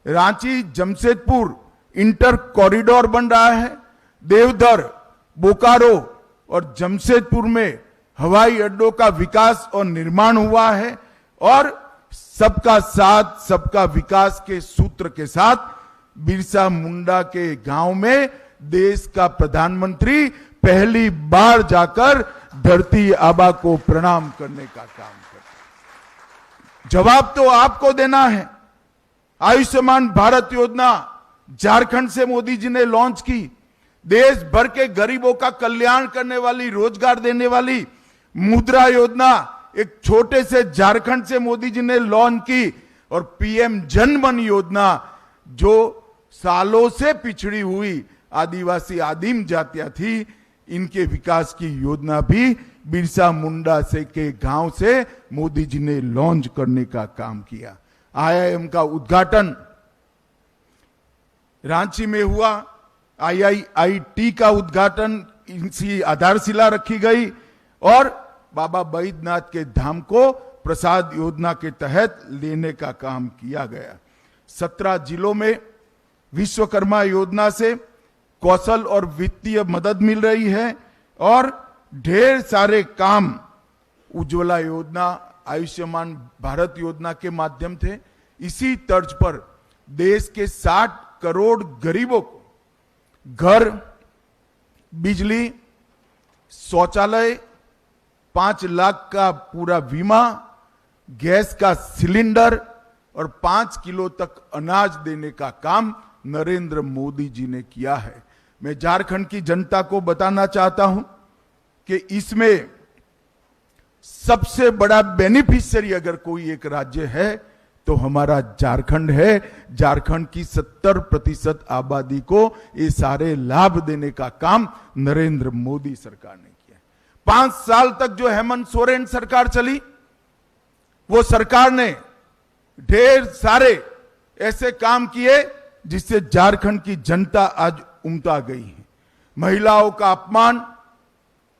रांची जमशेदपुर इंटर कॉरिडोर बन रहा है। देवधर, बोकारो और जमशेदपुर में हवाई अड्डों का विकास और निर्माण हुआ है। और सबका साथ सबका विकास के सूत्र के साथ बिरसा मुंडा के गांव में देश का प्रधानमंत्री पहली बार जाकर धरती आबा को प्रणाम करने का काम करते। जवाब तो आपको देना है। आयुष्मान भारत योजना झारखंड से मोदी जी ने लॉन्च की। देश भर के गरीबों का कल्याण करने वाली, रोजगार देने वाली मुद्रा योजना एक छोटे से झारखंड से मोदी जी ने लॉन्च की। और पीएम जनधन योजना, जो सालों से पिछड़ी हुई आदिवासी आदिम जातियां थी, इनके विकास की योजना भी बिरसा मुंडा से के गांव से मोदी जी ने लॉन्च करने का काम किया। आईआईएम का उद्घाटन रांची में हुआ। आईआईटी का उद्घाटन, इनकी आधारशिला रखी गई और बाबा बैद्यनाथ के धाम को प्रसाद योजना के तहत लेने का काम किया गया। 17 जिलों में विश्वकर्मा योजना से कौशल और वित्तीय मदद मिल रही है और ढेर सारे काम उज्ज्वला योजना, आयुष्मान भारत योजना के माध्यम थे। इसी तर्ज पर देश के 60 करोड़ गरीबों को घर, बिजली, शौचालय, 5 लाख का पूरा बीमा, गैस का सिलेंडर और 5 किलो तक अनाज देने का काम नरेंद्र मोदी जी ने किया है। मैं झारखंड की जनता को बताना चाहता हूं कि इसमें सबसे बड़ा बेनिफिशियरी अगर कोई एक राज्य है तो हमारा झारखंड है। झारखंड की 70% आबादी को ये सारे लाभ देने का काम नरेंद्र मोदी सरकार ने किया। 5 साल तक जो हेमंत सोरेन सरकार चली, वो सरकार ने ढेर सारे ऐसे काम किए जिससे झारखंड की जनता आज उमटा गई है। महिलाओं का अपमान,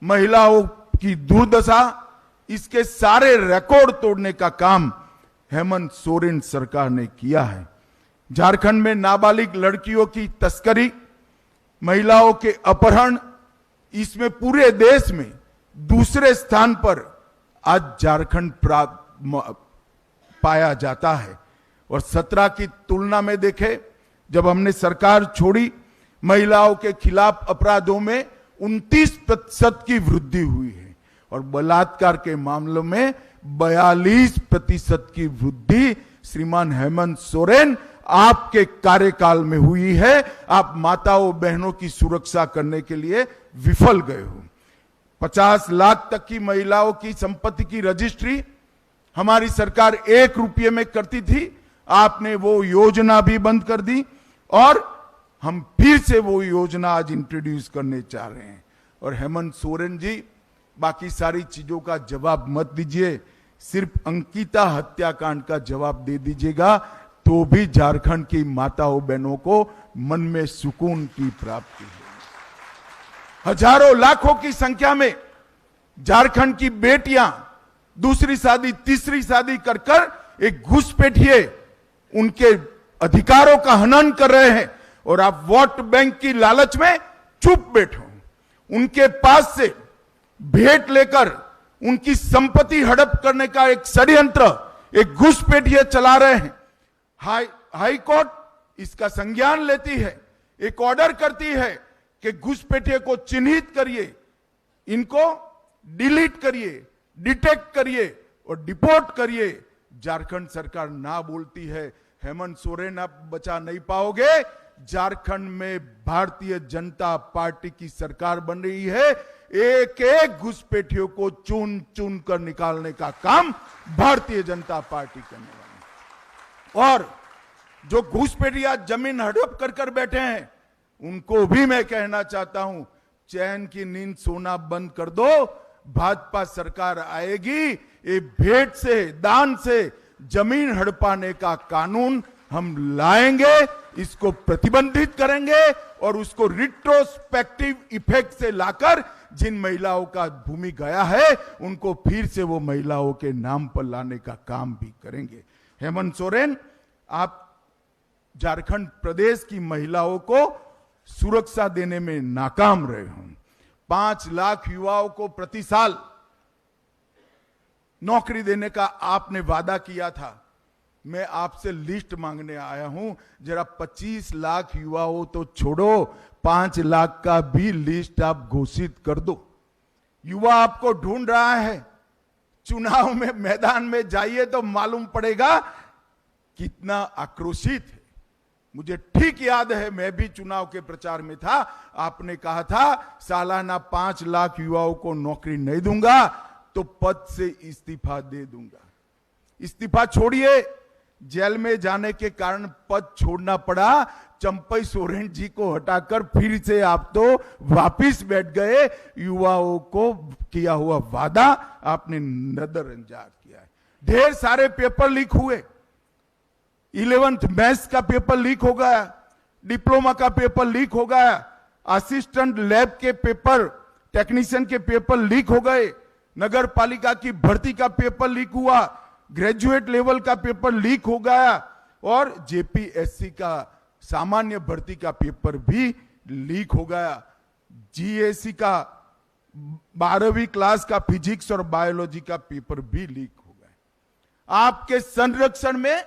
महिलाओं की दुर्दशा, इसके सारे रिकॉर्ड तोड़ने का काम हेमंत सोरेन सरकार ने किया है। झारखंड में नाबालिग लड़कियों की तस्करी, महिलाओं के अपहरण, इसमें पूरे देश में दूसरे स्थान पर आज झारखंड पाया जाता है। और 17 की तुलना में देखें, जब हमने सरकार छोड़ी, महिलाओं के खिलाफ अपराधों में 29% की वृद्धि हुई है और बलात्कार के मामलों में 42% की वृद्धि श्रीमान हेमंत सोरेन आपके कार्यकाल में हुई है। आप माताओं बहनों की सुरक्षा करने के लिए विफल गए हो। 50 लाख तक की महिलाओं की संपत्ति की रजिस्ट्री हमारी सरकार 1 रुपये में करती थी, आपने वो योजना भी बंद कर दी और हम फिर से वो योजना आज इंट्रोड्यूस करने चाह रहे हैं। और हेमंत सोरेन जी, बाकी सारी चीजों का जवाब मत दीजिए, सिर्फ अंकिता हत्याकांड का जवाब दे दीजिएगा तो भी झारखंड की माताओं बहनों को मन में सुकून की प्राप्ति है। हजारों लाखों की संख्या में झारखंड की बेटियां दूसरी शादी तीसरी शादी कर कर एक घुसपैठिए उनके अधिकारों का हनन कर रहे हैं और आप वोट बैंक की लालच में चुप बैठो। उनके पास से भेंट लेकर उनकी संपत्ति हड़प करने का एक षड्यंत्र एक घुसपैठिए चला रहे हैं। हाई कोर्ट इसका संज्ञान लेती है, एक ऑर्डर करती है कि घुसपैठिए को चिन्हित करिए, इनको डिलीट करिए, डिटेक्ट करिए और डिपोर्ट करिए। झारखंड सरकार ना बोलती है। हेमंत सोरेन आप बचा नहीं पाओगे। झारखंड में भारतीय जनता पार्टी की सरकार बन रही है। एक एक घुसपैठियों को चुन चुन कर निकालने का काम भारतीय जनता पार्टी करने वाली है। और जो घुसपैठिया जमीन हड़प कर कर बैठे हैं उनको भी मैं कहना चाहता हूं, चैन की नींद सोना बंद कर दो। भाजपा सरकार आएगी, ये भेंट से दान से जमीन हड़पाने का कानून हम लाएंगे, इसको प्रतिबंधित करेंगे और उसको रिट्रोस्पेक्टिव इफेक्ट से लाकर जिन महिलाओं का भूमि गया है उनको फिर से वो महिलाओं के नाम पर लाने का काम भी करेंगे। हेमंत सोरेन, आप झारखंड प्रदेश की महिलाओं को सुरक्षा देने में नाकाम रहे हो। 5 लाख युवाओं को प्रति साल नौकरी देने का आपने वादा किया था। मैं आपसे लिस्ट मांगने आया हूं, जरा 25 लाख युवाओं तो छोड़ो, 5 लाख का भी लिस्ट आप घोषित कर दो। युवा आपको ढूंढ रहा है। चुनाव में मैदान में जाइए तो मालूम पड़ेगा कितना आक्रोशित है। मुझे ठीक याद है, मैं भी चुनाव के प्रचार में था। आपने कहा था सालाना 5 लाख युवाओं को नौकरी नहीं दूंगा तो पद से इस्तीफा दे दूंगा। इस्तीफा छोड़िए, जेल में जाने के कारण पद छोड़ना पड़ा। चंपई सोरेन जी को हटाकर फिर से आप तो वापिस बैठ गए। युवाओं को किया हुआ वादा आपने नजरअंदाज किया है। ढेर सारे पेपर लीक हुए। 11th मैथ्स का पेपर लीक हो गया, डिप्लोमा का पेपर लीक हो गया, असिस्टेंट लैब के पेपर, टेक्नीशियन के पेपर लीक हो गए, नगर पालिका की भर्ती का पेपर लीक हुआ, ग्रेजुएट लेवल का पेपर लीक हो गया और जेपीएससी का सामान्य भर्ती का पेपर भी लीक हो गया। जीएससी का 12वीं क्लास का फिजिक्स और बायोलॉजी का पेपर भी लीक हो गया। आपके संरक्षण में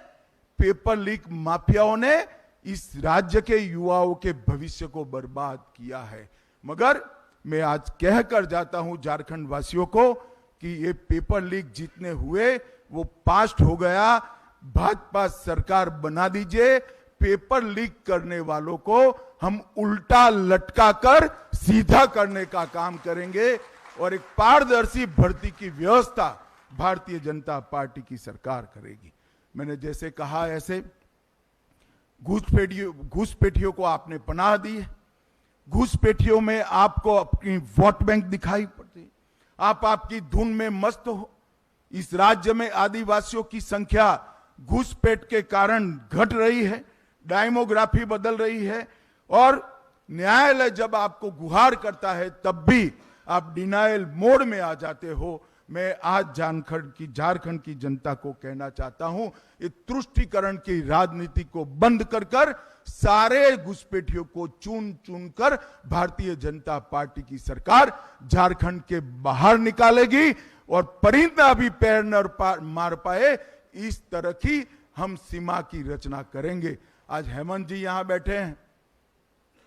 पेपर लीक माफियाओं ने इस राज्य के युवाओं के भविष्य को बर्बाद किया है। मगर मैं आज कहकर जाता हूं झारखंड वासियों को कि ये पेपर लीक जितने हुए वो पास्ट हो गया। भाजपा सरकार बना दीजिए। पेपर लीक करने वालों को हम उल्टा लटका कर सीधा करने का काम करेंगे और एक पारदर्शी भर्ती की व्यवस्था भारतीय जनता पार्टी की सरकार करेगी। मैंने जैसे कहा ऐसे घुसपैठियों को आपने पनाह दी है। घुसपैठियों में आपको अपनी वोट बैंक दिखाई पड़ती है। आप आपकी धुन में मस्त हो। इस राज्य में आदिवासियों की संख्या घुसपैठ के कारण घट रही है, डेमोग्राफी बदल रही है और न्यायालय जब आपको गुहार करता है तब भी आप डिनायल मोड में आ जाते हो। मैं आज झारखंड की जनता को कहना चाहता हूं, इस तुष्टीकरण की राजनीति को बंद कर सारे घुसपैठियों को चुन चुन कर भारतीय जनता पार्टी की सरकार झारखंड के बाहर निकालेगी और परिंदा भी पैर न मार पाए इस तरह की हम सीमा की रचना करेंगे। आज हेमंत जी यहां बैठे हैं।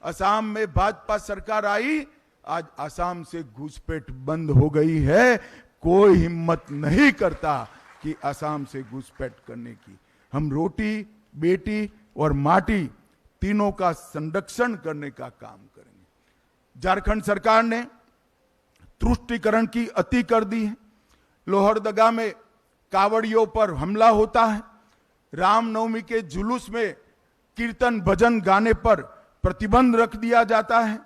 असम में भाजपा सरकार आई आज असम से घुसपैठ बंद हो गई है। कोई हिम्मत नहीं करता कि असम से घुसपैठ करने की। हम रोटी, बेटी और माटी तीनों का संरक्षण करने का काम करेंगे। झारखंड सरकार ने तुष्टीकरण की अति कर दी है। लोहरदगा में कावड़ियों पर हमला होता है। रामनवमी के जुलूस में कीर्तन भजन गाने पर प्रतिबंध रख दिया जाता है।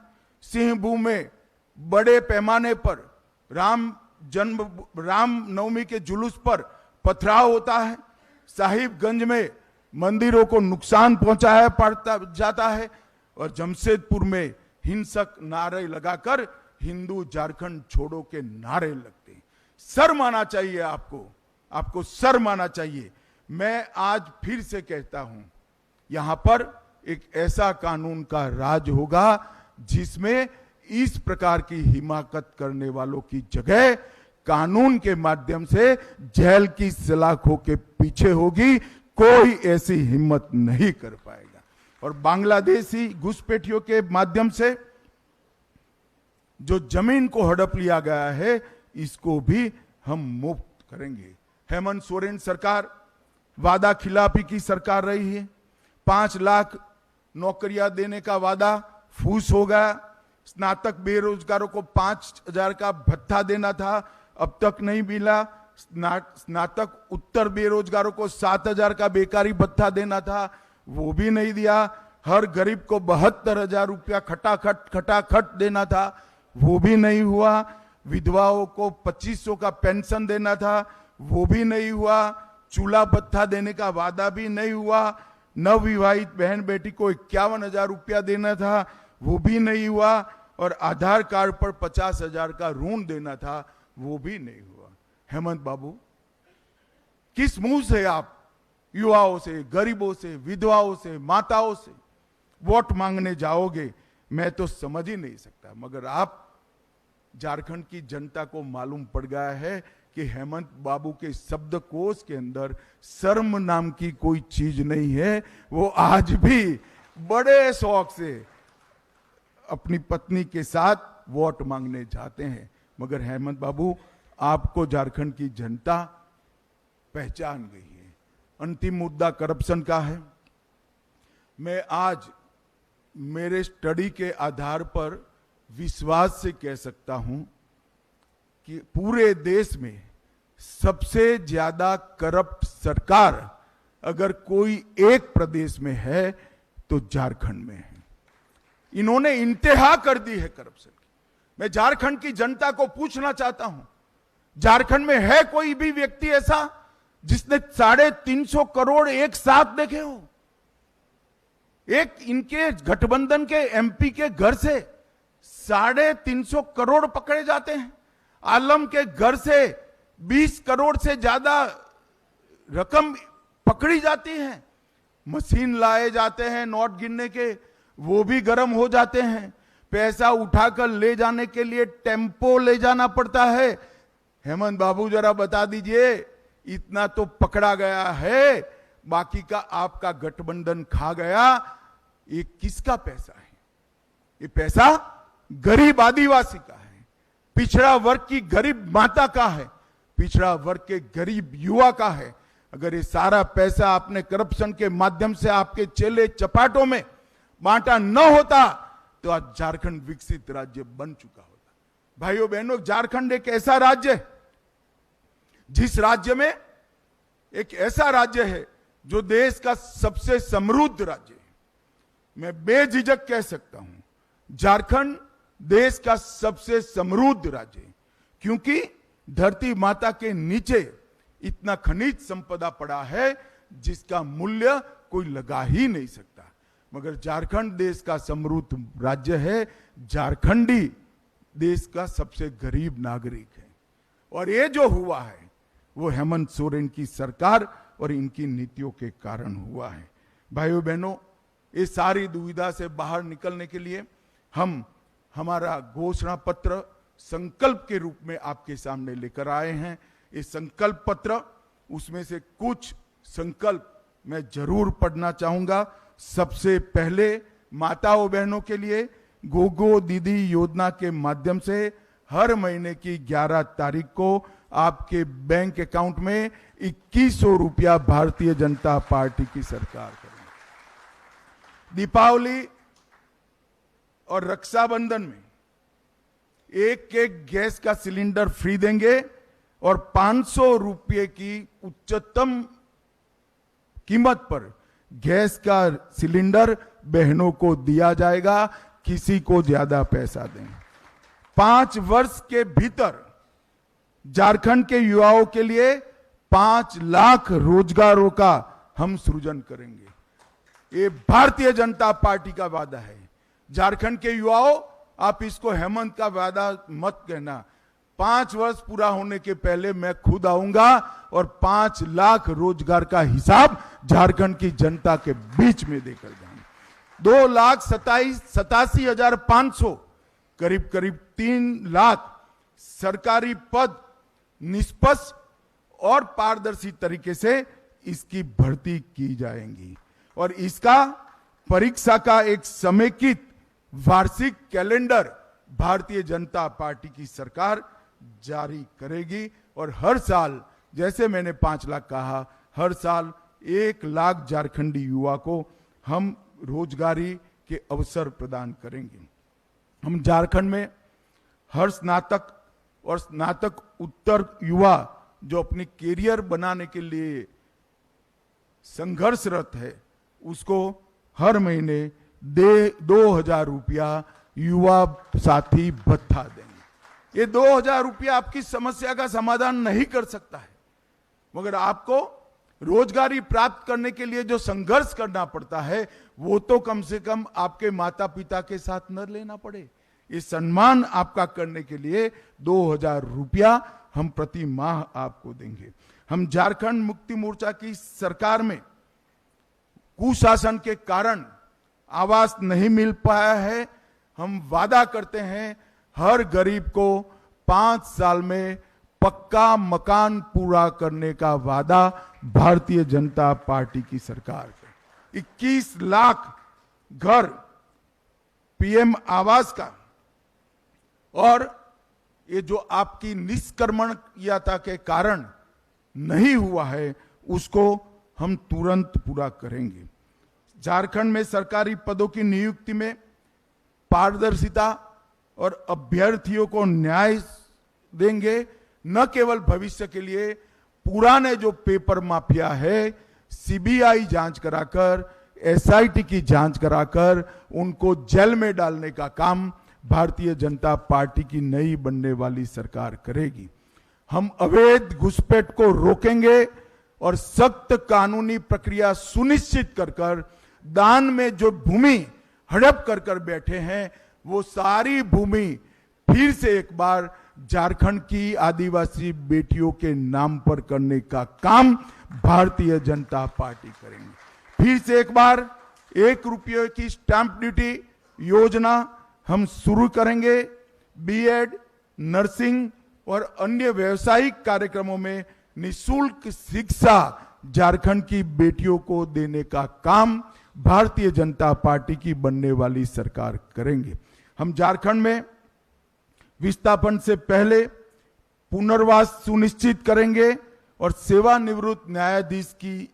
सिंहभूम में बड़े पैमाने पर रामनवमी के जुलूस पर पथराव होता है। साहिबगंज में मंदिरों को नुकसान पहुंचाया पड़ता जाता है और जमशेदपुर में हिंसक नारे लगाकर हिंदू झारखंड छोड़ो के नारे लगते हैं। शर्म आना चाहिए आपको शर्म आना चाहिए। मैं आज फिर से कहता हूं, यहां पर एक ऐसा कानून का राज होगा जिसमें इस प्रकार की हिमाकत करने वालों की जगह कानून के माध्यम से जेल की सलाखों के पीछे होगी। कोई ऐसी हिम्मत नहीं कर पाएगा। और बांग्लादेशी घुसपैठियों के माध्यम से जो जमीन को हड़प लिया गया है, इसको भी हम मुक्त करेंगे। हेमंत सोरेन सरकार वादा खिलाफी की सरकार रही है। 5 लाख नौकरियां देने का वादा फूस हो गया। स्नातक बेरोजगारों को 5,000 का भत्ता देना था, अब तक नहीं मिला। स्नातक उत्तर बेरोजगारों को 7,000 का बेकारी भत्ता देना था, वो भी नहीं दिया। हर गरीब को 72,000 रुपया खटाखट देना था, वो भी नहीं हुआ। विधवाओं को 2,500 का पेंशन देना था, वो भी नहीं हुआ। चूल्हा भत्ता देने का वादा भी नहीं हुआ। नवविवाहित बहन बेटी को 51,000 रुपया देना था, वो भी नहीं हुआ। और आधार कार्ड पर 50,000 का ऋण देना था, वो भी नहीं हुआ। हेमंत बाबू, किस मुंह से आप युवाओं से, गरीबों से, विधवाओं से, माताओं से वोट मांगने जाओगे, मैं तो समझ ही नहीं सकता। मगर आप, झारखंड की जनता को मालूम पड़ गया है कि हेमंत बाबू के शब्दकोश के अंदर शर्म नाम की कोई चीज नहीं है। वो आज भी बड़े शौक से अपनी पत्नी के साथ वोट मांगने जाते हैं। मगर हेमंत बाबू, आपको झारखंड की जनता पहचान गई है। अंतिम मुद्दा करप्शन का है। मैं आज मेरे स्टडी के आधार पर विश्वास से कह सकता हूं कि पूरे देश में सबसे ज्यादा करप्ट सरकार अगर कोई एक प्रदेश में है तो झारखंड में है। इन्होंने इंतहा कर दी है करप्शन की। मैं झारखंड की जनता को पूछना चाहता हूं, झारखंड में है कोई भी व्यक्ति ऐसा जिसने 350 करोड़ एक साथ देखे हो? एक इनके गठबंधन के एमपी के घर से 350 करोड़ पकड़े जाते हैं। आलम के घर से 20 करोड़ से ज्यादा रकम पकड़ी जाती है। मशीन लाए जाते हैं नोट गिनने के, वो भी गर्म हो जाते हैं। पैसा उठाकर ले जाने के लिए टेम्पो ले जाना पड़ता है। हेमंत बाबू, जरा बता दीजिए, इतना तो पकड़ा गया है, बाकी का आपका गठबंधन खा गया। ये किसका पैसा है? ये पैसा गरीब आदिवासी का है, पिछड़ा वर्ग की गरीब माता का है, पिछड़ा वर्ग के गरीब युवा का है। अगर ये सारा पैसा आपने करप्शन के माध्यम से आपके चेले चपाटों में बांटा न होता तो आज झारखंड विकसित राज्य बन चुका होता। भाइयों बहनों, झारखंड एक ऐसा राज्य है जिस राज्य में एक ऐसा राज्य है जो देश का सबसे समृद्ध राज्य है। मैं बेझिझक कह सकता हूं, झारखंड देश का सबसे समृद्ध राज्य है, क्योंकि धरती माता के नीचे इतना खनिज संपदा पड़ा है जिसका मूल्य कोई लगा ही नहीं सकता। मगर झारखंड देश का समृद्ध राज्य है, झारखंडी देश का सबसे गरीब नागरिक है। और ये जो हुआ है वो हेमंत सोरेन की सरकार और इनकी नीतियों के कारण हुआ है। भाइयों बहनों, इस सारी दुविधा से बाहर निकलने के लिए हम हमारा घोषणा पत्र संकल्प के रूप में आपके सामने लेकर आए हैं। ये संकल्प पत्र, उसमें से कुछ संकल्प मैं जरूर पढ़ना चाहूंगा। सबसे पहले माताओं बहनों के लिए गोगो दीदी योजना के माध्यम से हर महीने की 11 तारीख को आपके बैंक अकाउंट में 2100 रुपया भारतीय जनता पार्टी की सरकार करेगी। दीपावली और रक्षाबंधन में एक एक गैस का सिलेंडर फ्री देंगे और 500 रुपये की उच्चतम कीमत पर गैस का सिलेंडर बहनों को दिया जाएगा, किसी को ज्यादा पैसा दें। 5 वर्ष के भीतर झारखंड के युवाओं के लिए 5 लाख रोजगारों का हम सृजन करेंगे। ये भारतीय जनता पार्टी का वादा है। झारखंड के युवाओं, आप इसको हेमंत का वादा मत कहना। 5 वर्ष पूरा होने के पहले मैं खुद आऊंगा और 5 लाख रोजगार का हिसाब झारखंड की जनता के बीच में देकर जाऊंगा। 2,87,500 करीब करीब 3 लाख सरकारी पद निष्पक्ष और पारदर्शी तरीके से इसकी भर्ती की जाएंगी और इसका परीक्षा का एक समेकित वार्षिक कैलेंडर भारतीय जनता पार्टी की सरकार जारी करेगी और हर साल, जैसे मैंने 5 लाख कहा, हर साल 1 लाख झारखंडी युवा को हम रोजगारी के अवसर प्रदान करेंगे। हम झारखंड में हर स्नातक और स्नातक उत्तर युवा जो अपनी कैरियर बनाने के लिए संघर्षरत है, उसको हर महीने 2,000 रुपया युवा साथी भत्ता देंगे। ये 2,000 रुपया आपकी समस्या का समाधान नहीं कर सकता है, मगर आपको रोजगारी प्राप्त करने के लिए जो संघर्ष करना पड़ता है वो तो कम से कम आपके माता पिता के साथ न लेना पड़े। ये सम्मान आपका करने के लिए 2,000 रुपया हम प्रति माह आपको देंगे। हम झारखंड मुक्ति मोर्चा की सरकार में कुशासन के कारण आवास नहीं मिल पाया है। हम वादा करते हैं हर गरीब को 5 साल में पक्का मकान पूरा करने का वादा भारतीय जनता पार्टी की सरकार का। 21 लाख घर पीएम आवास का और ये जो आपकी निष्कर्मण्यता के कारण नहीं हुआ है उसको हम तुरंत पूरा करेंगे। झारखंड में सरकारी पदों की नियुक्ति में पारदर्शिता और अभ्यर्थियों को न्याय देंगे। न केवल भविष्य के लिए, पुराने जो पेपर माफिया है सीबीआई जांच कराकर, एसआईटी की जांच कराकर उनको जेल में डालने का काम भारतीय जनता पार्टी की नई बनने वाली सरकार करेगी। हम अवैध घुसपैठ को रोकेंगे और सख्त कानूनी प्रक्रिया सुनिश्चित कर दान में जो भूमि हड़प कर बैठे हैं वो सारी भूमि फिर से एक बार झारखंड की आदिवासी बेटियों के नाम पर करने का काम भारतीय जनता पार्टी करेंगे। फिर से एक बार 1 रुपये की स्टैंप ड्यूटी योजना हम शुरू करेंगे। बीएड, नर्सिंग और अन्य व्यावसायिक कार्यक्रमों में निःशुल्क शिक्षा झारखंड की बेटियों को देने का काम भारतीय जनता पार्टी की बनने वाली सरकार करेंगे। हम झारखंड में विस्थापन से पहले पुनर्वास सुनिश्चित करेंगे और सेवानिवृत्त न्यायाधीश की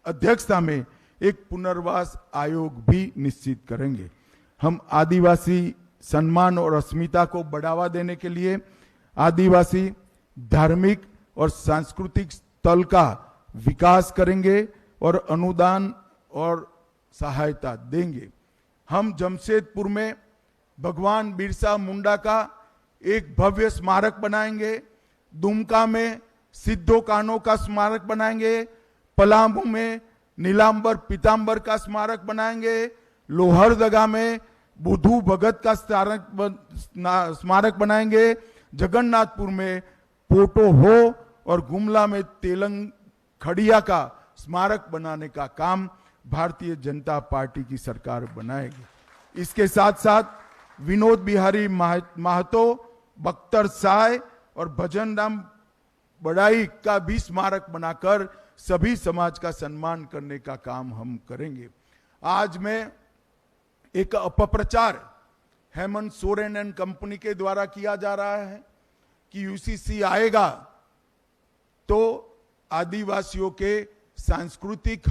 अध्यक्षता में एक पुनर्वास आयोग भी निश्चित करेंगे। हम आदिवासी सम्मान और अस्मिता को बढ़ावा देने के लिए आदिवासी धार्मिक और सांस्कृतिक स्थल का विकास करेंगे और अनुदान और सहायता देंगे। हम जमशेदपुर में भगवान बिरसा मुंडा का एक भव्य स्मारक बनाएंगे। दुमका में सिद्धो कान्हो का स्मारक बनाएंगे। पलामू में नीलांबर पीतांबर का स्मारक बनाएंगे। लोहरदगा में बुद्धू भगत का स्मारक बनाएंगे। जगन्नाथपुर में पोटो हो और गुमला में तेलंग खड़िया का स्मारक बनाने का काम भारतीय जनता पार्टी की सरकार बनाएगी। इसके साथ साथ विनोद बिहारी महतो, बख्तर साय और भजन राम बड़ाई का भी स्मारक बनाकर सभी समाज का सम्मान करने का काम हम करेंगे। आज मैं एक अपप्रचार हेमंत सोरेन एंड कंपनी के द्वारा किया जा रहा है कि यूसीसी आएगा तो आदिवासियों के सांस्कृतिक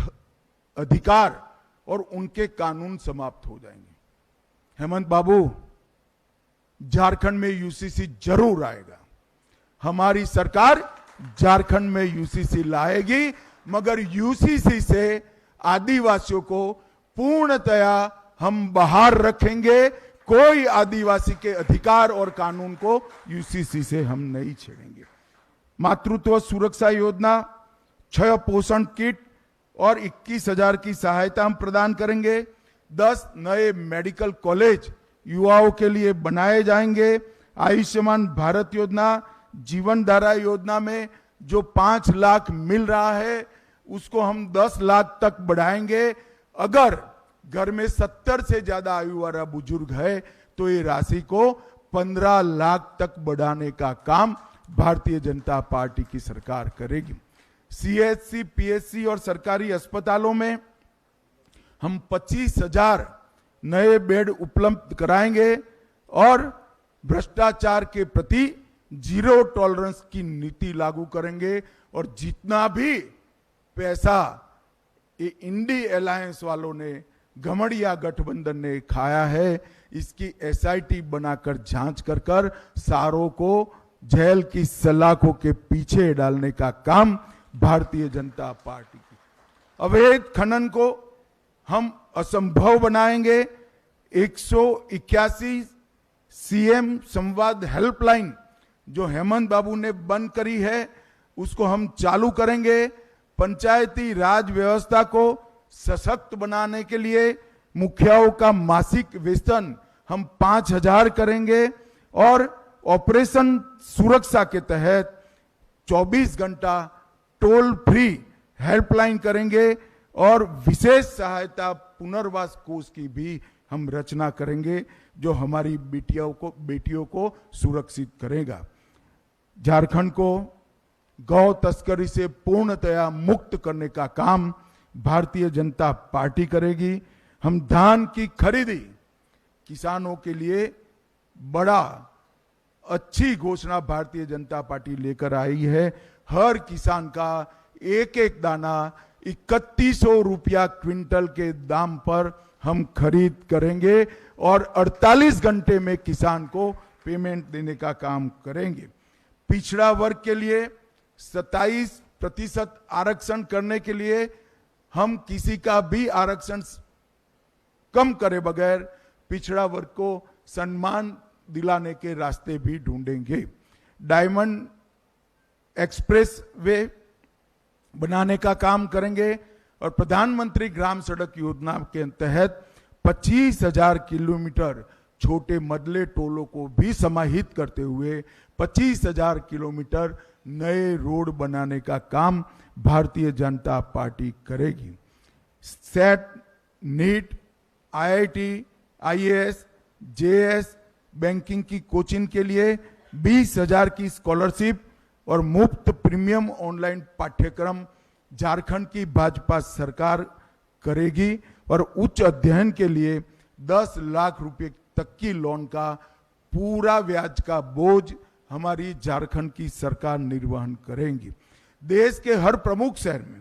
अधिकार और उनके कानून समाप्त हो जाएंगे। हेमंत बाबू, झारखंड में यूसीसी जरूर आएगा। हमारी सरकार झारखंड में यूसीसी लाएगी, मगर यूसीसी से आदिवासियों को पूर्णतया हम बाहर रखेंगे। कोई आदिवासी के अधिकार और कानून को यूसीसी से हम नहीं छेड़ेंगे। मातृत्व सुरक्षा योजना, 6 पोषण किट और 21,000 की सहायता हम प्रदान करेंगे। 10 नए मेडिकल कॉलेज युवाओं के लिए बनाए जाएंगे। आयुष्मान भारत योजना, जीवन धारा योजना में जो 5 लाख मिल रहा है उसको हम 10 लाख तक बढ़ाएंगे। अगर घर में 70 से ज्यादा आयु वाला बुजुर्ग है तो ये राशि को 15 लाख तक बढ़ाने का काम भारतीय जनता पार्टी की सरकार करेगी। सीएचसी, पीएचसी और सरकारी अस्पतालों में हम 25,000 नए बेड उपलब्ध कराएंगे और भ्रष्टाचार के प्रति जीरो टॉलरेंस की नीति लागू करेंगे। और जितना भी पैसा ये इंडी अलायंस वालों ने, घमड़िया गठबंधन ने खाया है, इसकी एसआईटी बनाकर जांच कर सारों को जेल की सलाखों के पीछे डालने का काम भारतीय जनता पार्टी की। अवैध खनन को हम असंभव बनाएंगे। 181 सीएम संवाद हेल्पलाइन जो हेमंत बाबू ने बंद करी है उसको हम चालू करेंगे। पंचायती राज व्यवस्था को सशक्त बनाने के लिए मुखियाओं का मासिक वेतन हम 5,000 करेंगे और ऑपरेशन सुरक्षा के तहत 24 घंटा टोल फ्री हेल्पलाइन करेंगे और विशेष सहायता पुनर्वास कोष की भी हम रचना करेंगे जो हमारी बेटियों को सुरक्षित करेगा। झारखंड को गौ तस्करी से पूर्णतया मुक्त करने का काम भारतीय जनता पार्टी करेगी। हम धान की खरीदी किसानों के लिए बड़ा अच्छी घोषणा भारतीय जनता पार्टी लेकर आई है। हर किसान का एक एक दाना 3100 रुपया क्विंटल के दाम पर हम खरीद करेंगे और 48 घंटे में किसान को पेमेंट देने का काम करेंगे। पिछड़ा वर्ग के लिए 27% आरक्षण करने के लिए हम किसी का भी आरक्षण कम करे बगैर पिछड़ा वर्ग को सम्मान दिलाने के रास्ते भी ढूंढेंगे। डायमंड एक्सप्रेस वे बनाने का काम करेंगे और प्रधानमंत्री ग्राम सड़क योजना के तहत 25,000 किलोमीटर छोटे मदले टोलों को भी समाहित करते हुए 25,000 किलोमीटर नए रोड बनाने का काम भारतीय जनता पार्टी करेगी। SET, NEET, IIT, IAS, JS, banking की कोचिंग के लिए 20,000 की स्कॉलरशिप और मुफ्त प्रीमियम ऑनलाइन पाठ्यक्रम झारखंड की भाजपा सरकार करेगी और उच्च अध्ययन के लिए 10 लाख रुपए तक की लोन का पूरा ब्याज का बोझ हमारी झारखंड की सरकार निर्वहन करेंगी। देश के हर प्रमुख शहर में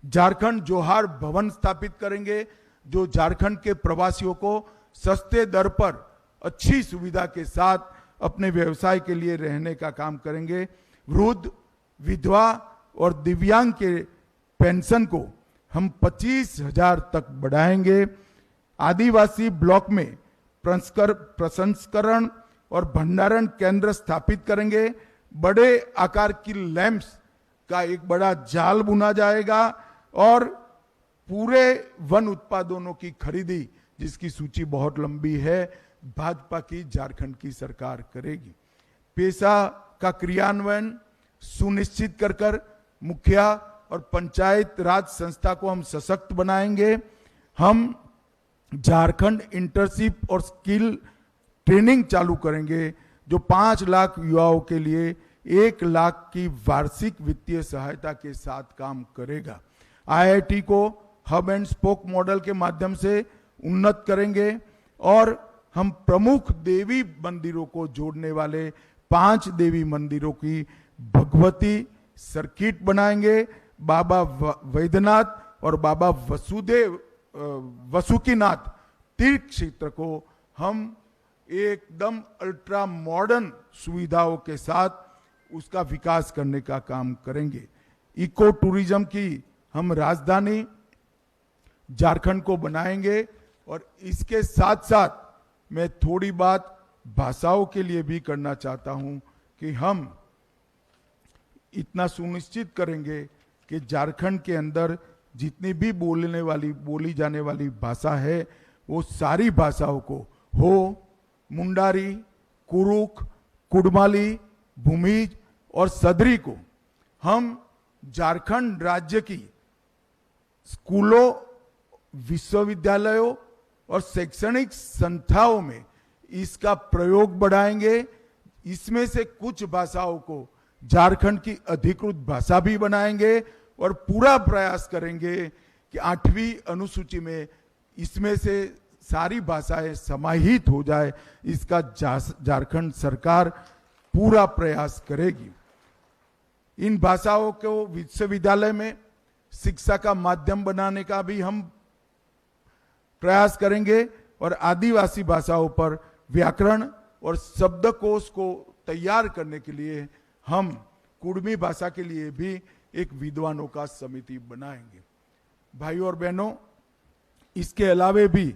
झारखंड जोहार भवन स्थापित करेंगे जो झारखंड के प्रवासियों को सस्ते दर पर अच्छी सुविधा के साथ अपने व्यवसाय के लिए रहने का काम करेंगे। वृद्ध, विधवा और दिव्यांग के पेंशन को हम 25,000 तक बढ़ाएंगे। आदिवासी ब्लॉक में प्रसंस्करण और भंडारण केंद्र स्थापित करेंगे। बड़े आकार की लैंप्स का एक बड़ा जाल बुना जाएगा और पूरे वन उत्पादनों की खरीदी जिसकी सूची बहुत लंबी है भाजपा की झारखंड की सरकार करेगी। पेशा का क्रियान्वयन सुनिश्चित कर मुखिया और पंचायत राज संस्था को हम सशक्त बनाएंगे। हम झारखंड इंटर्नशिप और स्किल ट्रेनिंग चालू करेंगे जो 5 लाख युवाओं के लिए 1 लाख की वार्षिक वित्तीय सहायता के साथ काम करेगा। आईआईटी को हब एंड स्पोक मॉडल के माध्यम से उन्नत करेंगे और हम प्रमुख देवी मंदिरों को जोड़ने वाले 5 देवी मंदिरों की भगवती सर्किट बनाएंगे। बाबा वैद्यनाथ और बाबा वसुकीनाथ तीर्थ क्षेत्र को हम एकदम अल्ट्रा मॉडर्न सुविधाओं के साथ उसका विकास करने का काम करेंगे। इको टूरिज्म की हम राजधानी झारखंड को बनाएंगे और इसके साथ साथ मैं थोड़ी बात भाषाओं के लिए भी करना चाहता हूं कि हम इतना सुनिश्चित करेंगे कि झारखंड के अंदर जितनी भी बोली जाने वाली भाषा है वो सारी भाषाओं को हो, मुंडारी, कुरुक, कुडमाली, भूमिज और सदरी को हम झारखंड राज्य की स्कूलों, विश्वविद्यालयों और शैक्षणिक संस्थाओं में इसका प्रयोग बढ़ाएंगे। इसमें से कुछ भाषाओं को झारखंड की अधिकृत भाषा भी बनाएंगे और पूरा प्रयास करेंगे कि 8वीं अनुसूची में इसमें से सारी भाषाएं समाहित हो जाए। इसका झारखंड सरकार पूरा प्रयास करेगी। इन भाषाओं को विश्वविद्यालय में शिक्षा का माध्यम बनाने का भी हम प्रयास करेंगे और आदिवासी भाषाओं पर व्याकरण और शब्दकोश को तैयार करने के लिए हम कुडमी भाषा के लिए भी एक विद्वानों का समिति बनाएंगे। भाइयों और बहनों, इसके अलावे भी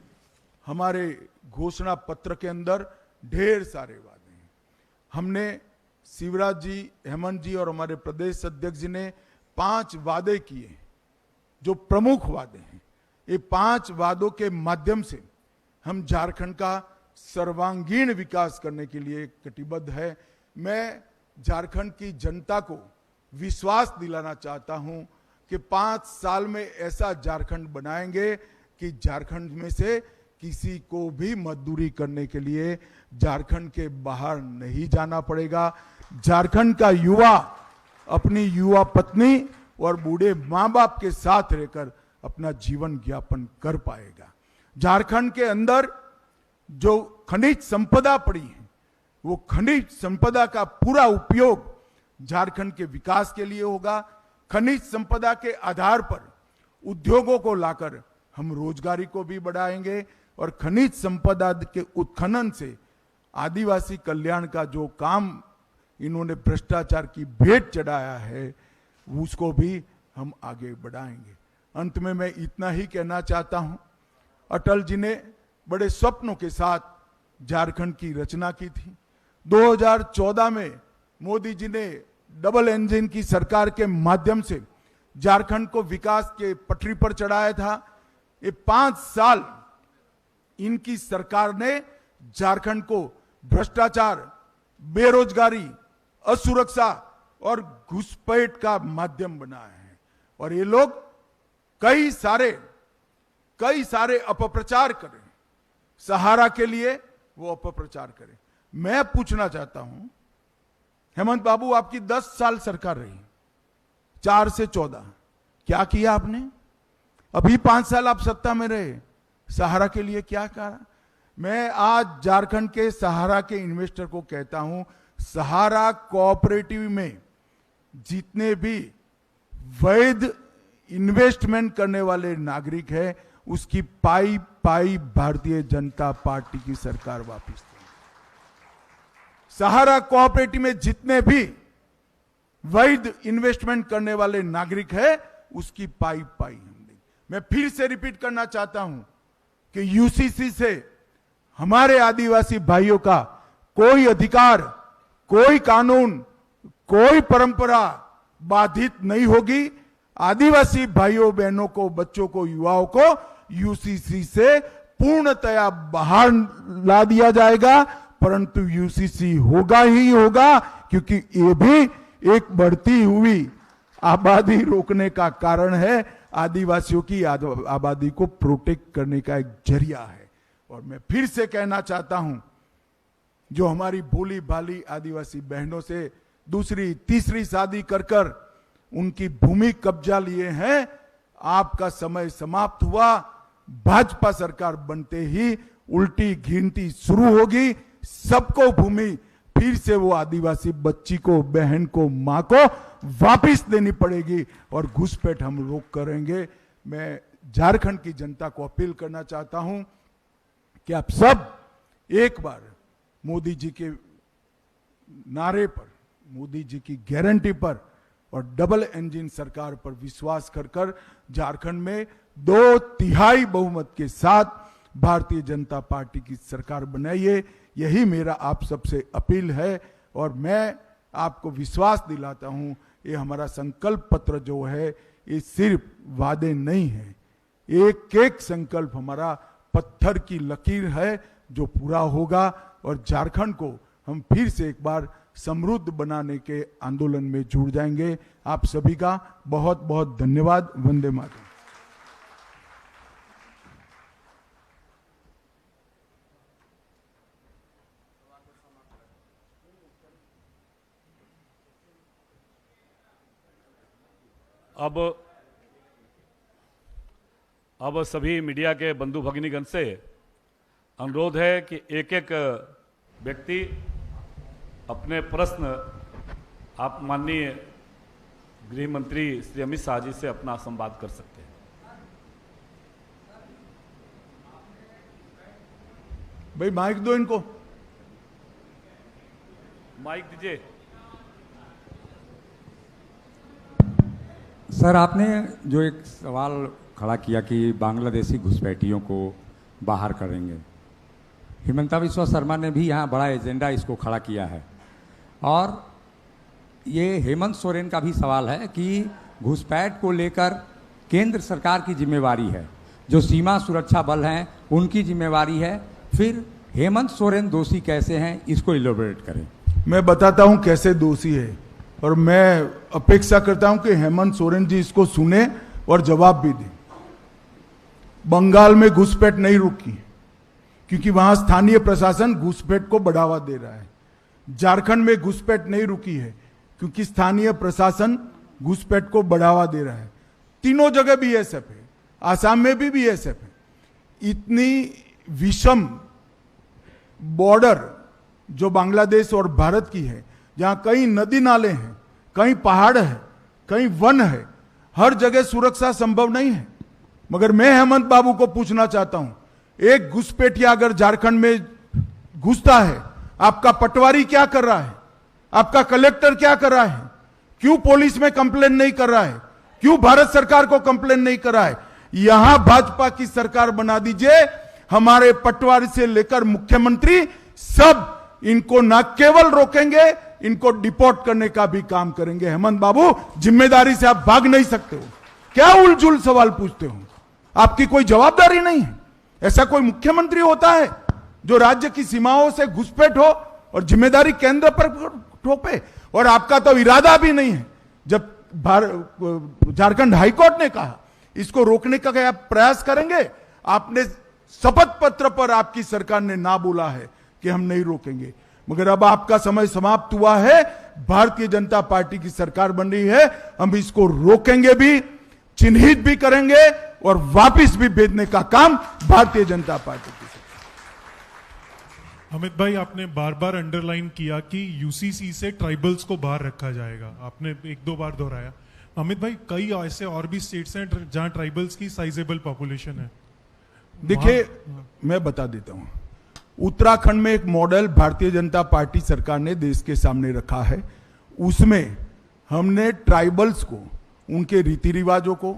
हमारे घोषणा पत्र के अंदर ढेर सारे वादे हैं। हमने शिवराज जी, हेमंत जी और हमारे प्रदेश अध्यक्ष जी ने 5 वादे किए जो प्रमुख वादे हैं। ये 5 वादों के माध्यम से हम झारखंड का सर्वांगीण विकास करने के लिए कटिबद्ध है। मैं झारखंड की जनता को विश्वास दिलाना चाहता हूं कि 5 साल में ऐसा झारखंड बनाएंगे कि झारखंड में से किसी को भी मजदूरी करने के लिए झारखंड के बाहर नहीं जाना पड़ेगा। झारखंड का युवा अपनी युवा पत्नी और बूढ़े मां बाप के साथ रहकर अपना जीवन यापन कर पाएगा। झारखंड के अंदर जो खनिज संपदा पड़ी है वो खनिज संपदा का पूरा उपयोग झारखंड के विकास के लिए होगा। खनिज संपदा के आधार पर उद्योगों को लाकर हम रोजगारी को भी बढ़ाएंगे और खनिज संपदा के उत्खनन से आदिवासी कल्याण का जो काम इन्होंने भ्रष्टाचार की भेंट चढ़ाया है उसको भी हम आगे बढ़ाएंगे। अंत में मैं इतना ही कहना चाहता हूं, अटल जी ने बड़े स्वप्नों के साथ झारखंड की रचना की थी। 2014 में मोदी जी ने डबल इंजन की सरकार के माध्यम से झारखंड को विकास के पटरी पर चढ़ाया था। ये 5 साल इनकी सरकार ने झारखंड को भ्रष्टाचार, बेरोजगारी, असुरक्षा और घुसपैठ का माध्यम बनाया है और ये लोग कई सारे अपप्रचार करें, सहारा के लिए वो अपप्रचार करें। मैं पूछना चाहता हूं, हेमंत बाबू आपकी 10 साल सरकार रही, 4 से 14, क्या किया आपने? अभी 5 साल आप सत्ता में रहे, सहारा के लिए क्या करा? मैं आज झारखंड के सहारा के इन्वेस्टर को कहता हूं, सहारा कोऑपरेटिव में जितने भी वैध इन्वेस्टमेंट करने वाले नागरिक हैं उसकी पाई भारतीय जनता पार्टी की सरकार वापस देगी। सहारा कोऑपरेटिव में जितने भी वैध इन्वेस्टमेंट करने वाले नागरिक हैं उसकी पाई हम देंगे। मैं फिर से रिपीट करना चाहता हूं कि यूसीसी से हमारे आदिवासी भाइयों का कोई अधिकार, कोई कानून, कोई परंपरा बाधित नहीं होगी। आदिवासी भाइयों बहनों को, बच्चों को, युवाओं को यूसीसी से पूर्णतया बाहर ला दिया जाएगा, परंतु यूसीसी होगा ही होगा क्योंकि ये भी एक बढ़ती हुई आबादी रोकने का कारण है। आदिवासियों की आबादी को प्रोटेक्ट करने का एक जरिया है। और मैं फिर से कहना चाहता हूं, जो हमारी भोली भाली आदिवासी बहनों से दूसरी तीसरी शादी कर उनकी भूमि कब्जा लिए हैं, आपका समय समाप्त हुआ। भाजपा सरकार बनते ही उल्टी गिनती शुरू होगी, सबको भूमि फिर से वो आदिवासी बच्ची को, बहन को, मां को वापिस देनी पड़ेगी और घुसपैठ हम रोक करेंगे। मैं झारखंड की जनता को अपील करना चाहता हूं कि आप सब एक बार मोदी जी के नारे पर, मोदी जी की गारंटी पर और डबल इंजन सरकार पर विश्वास कर झारखंड में 2/3 बहुमत के साथ भारतीय जनता पार्टी की सरकार बनाइए। यही मेरा आप सबसे अपील है और मैं आपको विश्वास दिलाता हूं, ये हमारा संकल्प पत्र जो है ये सिर्फ वादे नहीं है, एक एक संकल्प हमारा पत्थर की लकीर है जो पूरा होगा और झारखंड को हम फिर से एक बार समृद्ध बनाने के आंदोलन में जुड़ जाएंगे। आप सभी का बहुत बहुत धन्यवाद। वंदे मातरम। अब सभी मीडिया के बंधु भगिनीगण से अनुरोध है कि एक एक व्यक्ति अपने प्रश्न आप माननीय गृह मंत्री श्री अमित शाह जी से अपना संवाद कर सकते हैं। भाई माइक दो इनको, माइक दीजिए। सर, आपने जो एक सवाल खड़ा किया कि बांग्लादेशी घुसपैठियों को बाहर करेंगे, हिमंता बिस्वा शर्मा ने भी यहाँ बड़ा एजेंडा इसको खड़ा किया है और ये हेमंत सोरेन का भी सवाल है कि घुसपैठ को लेकर केंद्र सरकार की जिम्मेवारी है, जो सीमा सुरक्षा बल हैं उनकी जिम्मेवारी है। फिर हेमंत सोरेन दोषी कैसे हैं, इसको इलोबरेट करें। मैं बताता हूं कैसे दोषी है और मैं अपेक्षा करता हूं कि हेमंत सोरेन जी इसको सुने और जवाब भी दें। बंगाल में घुसपैठ नहीं रुकी क्योंकि वहां स्थानीय प्रशासन घुसपैठ को बढ़ावा दे रहा है। झारखंड में घुसपैठ नहीं रुकी है क्योंकि स्थानीय प्रशासन घुसपैठ को बढ़ावा दे रहा है। तीनों जगह बीएसएफ है, आसाम में भी बीएसएफ है। इतनी विषम बॉर्डर जो बांग्लादेश और भारत की है, जहां कई नदी नाले हैं, कहीं पहाड़ है, कहीं वन है, हर जगह सुरक्षा संभव नहीं है। मगर मैं हेमंत बाबू को पूछना चाहता हूं, एक घुसपैठिया अगर झारखंड में घुसता है, आपका पटवारी क्या कर रहा है, आपका कलेक्टर क्या कर रहा है, क्यों पुलिस में कंप्लेन नहीं कर रहा है, क्यों भारत सरकार को कंप्लेन नहीं कर रहा है? यहां भाजपा की सरकार बना दीजिए, हमारे पटवारी से लेकर मुख्यमंत्री सब इनको न केवल रोकेंगे, इनको डिपोर्ट करने का भी काम करेंगे। हेमंत बाबू, जिम्मेदारी से आप भाग नहीं सकते हो। क्या उलझुल सवाल पूछते हो? आपकी कोई जवाबदारी नहीं है। ऐसा कोई मुख्यमंत्री होता है जो राज्य की सीमाओं से घुसपैठ हो और जिम्मेदारी केंद्र पर थोपे? और आपका तो इरादा भी नहीं है। जब झारखंड हाईकोर्ट ने कहा इसको रोकने का क्या प्रयास करेंगे, आपने शपथ पत्र पर आपकी सरकार ने ना बोला है कि हम नहीं रोकेंगे। मगर अब आपका समय समाप्त हुआ है, भारतीय जनता पार्टी की सरकार बन रही है, हम इसको रोकेंगे भी, चिन्हित भी करेंगे और वापिस भी भेजने का काम भारतीय जनता पार्टी की। अमित भाई, आपने बार बार अंडरलाइन किया कि यूसीसी से ट्राइबल्स को बाहर रखा जाएगा, आपने 1-2 बार दोहराया। अमित भाई, कई ऐसे और भी स्टेट्स हैं जहां ट्राइबल्स की साइजेबल पॉपुलेशन है। देखिए, मैं बता देता हूं, उत्तराखंड में एक मॉडल भारतीय जनता पार्टी सरकार ने देश के सामने रखा है। उसमें हमने ट्राइबल्स को, उनके रीति रिवाजों को,